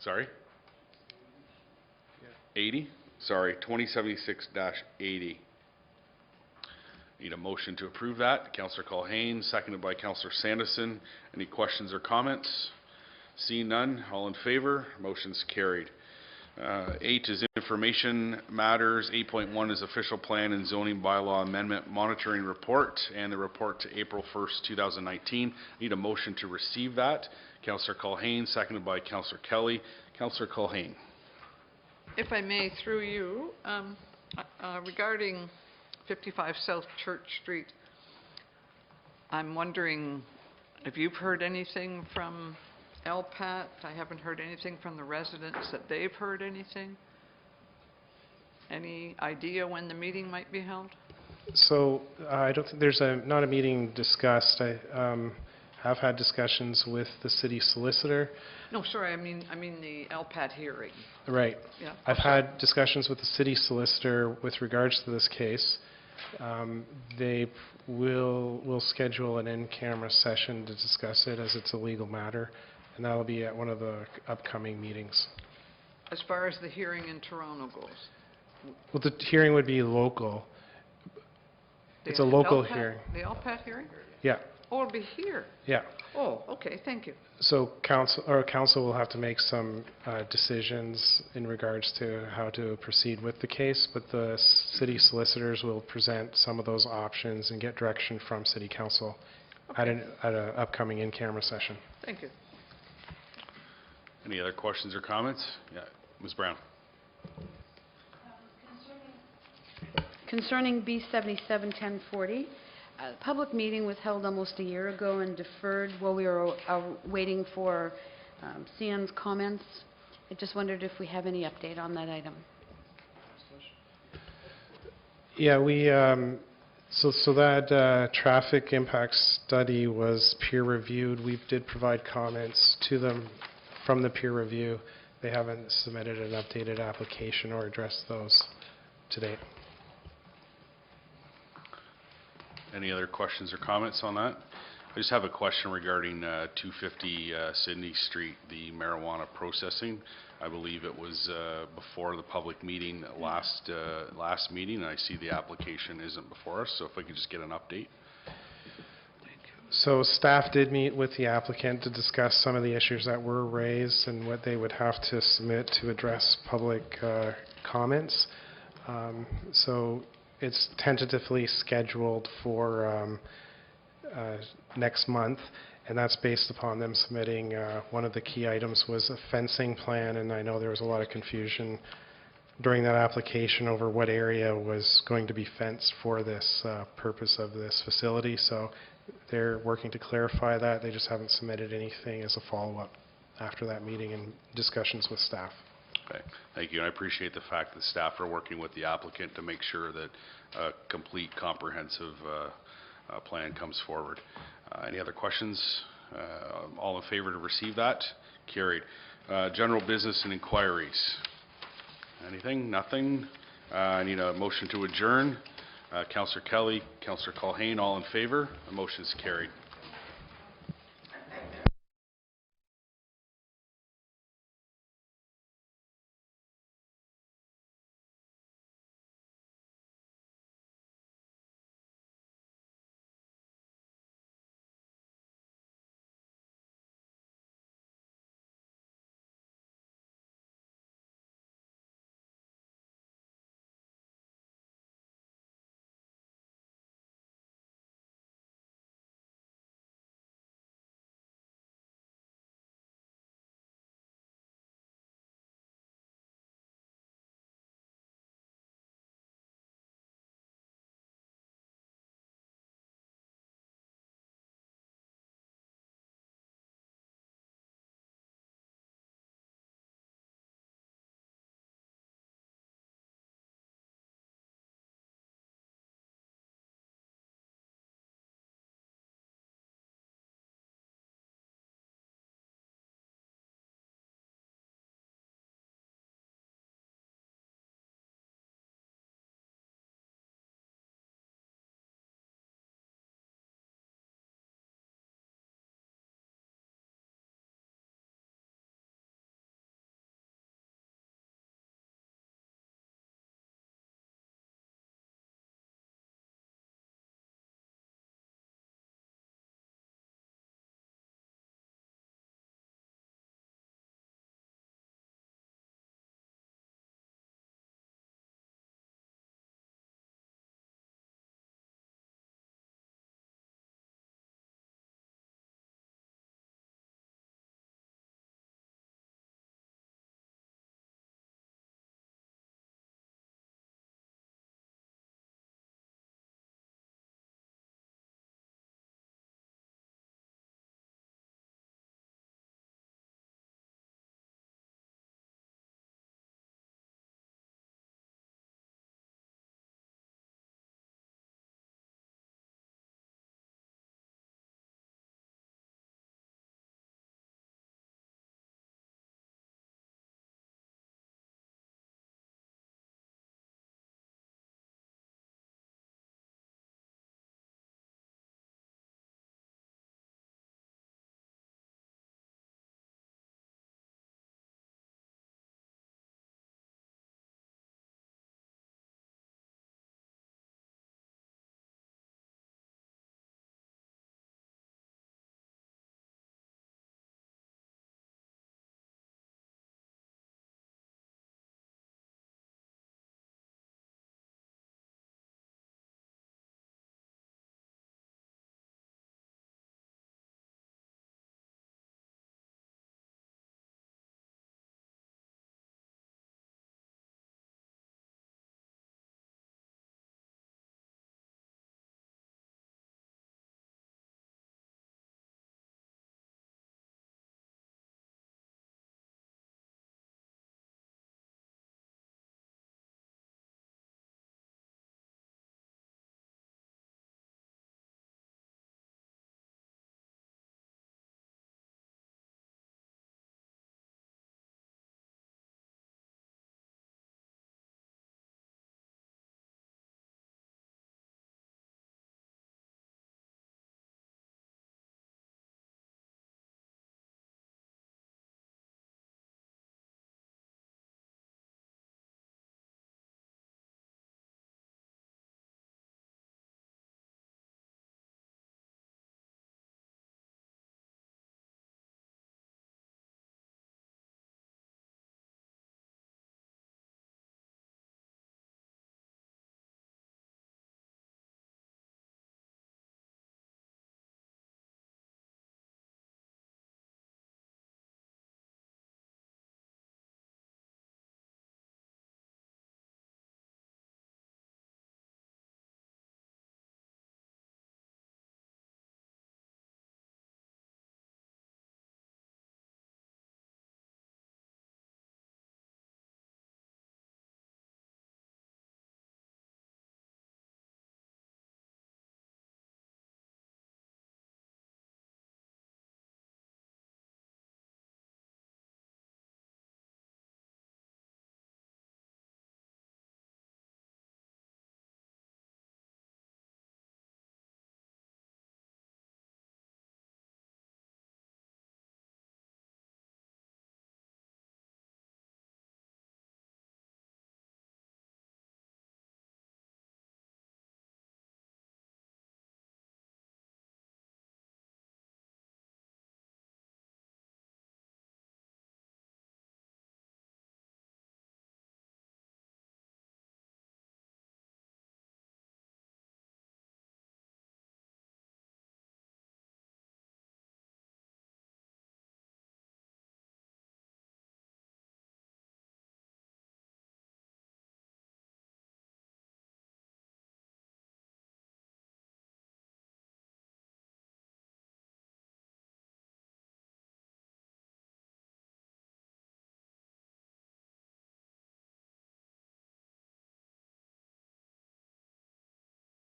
Sorry? 80? Sorry, 2076-80. Need a motion to approve that. Councillor Culhane, seconded by Councillor Sanderson. Any questions or comments? Seeing none, all in favor? Motion's carried. 8 is information matters. 8.1 is official plan and zoning bylaw amendment monitoring report and the report to April 1st, 2019. Need a motion to receive that. Councillor Culhane, seconded by Councillor Kelly. Councillor Culhane. If I may, through you, regarding 55 South Church Street, I'm wondering if you've heard anything from LPAT. I haven't heard anything from the residents that they've heard anything. Any idea when the meeting might be held? So I don't think there's not a meeting discussed. I have had discussions with the city solicitor. No, sorry, I mean the LPAT hearing. Right. Yeah. I've had discussions with the city solicitor with regards to this case. They will schedule an in-camera session to discuss it as it's a legal matter, and that will be at one of the upcoming meetings. As far as the hearing in Toronto goes? Well, the hearing would be local. It's a local hearing. The LPAT hearing? Yeah. Oh, it'll be here? Yeah. Oh, okay, thank you. So council will have to make some decisions in regards to how to proceed with the case, but the city solicitors will present some of those options and get direction from city council at an upcoming in-camera session. Thank you. Any other questions or comments? Yeah, Ms. Brown. Concerning B-77-1040, a public meeting was held almost a year ago and deferred while we were waiting for CN's comments. I just wondered if we have any update on that item. Yeah, we so that traffic impact study was peer reviewed. We did provide comments to them from the peer review. they haven't submitted an updated application or addressed those to date. Any other questions or comments on that? I just have a question regarding 250 Sydney Street, the marijuana processing. I believe it was before the public meeting last meeting, and I see the application isn't before us, so if I could just get an update. So staff did meet with the applicant to discuss some of the issues that were raised and what they would have to submit to address public comments. So it's tentatively scheduled for next month, and that's based upon them submitting, one of the key items was a fencing plan, and I know there was a lot of confusion during that application over what area was going to be fenced for this purpose of this facility. So they're working to clarify that. They just haven't submitted anything as a follow-up after that meeting and discussions with staff. Okay, thank you. And I appreciate the fact that staff are working with the applicant to make sure that a complete, comprehensive plan comes forward. Any other questions? All in favor to receive that? Carried. General business and inquiries. Anything? Nothing? I need a motion to adjourn. Councillor Kelly, Councillor Culhane, all in favor? The motion is carried.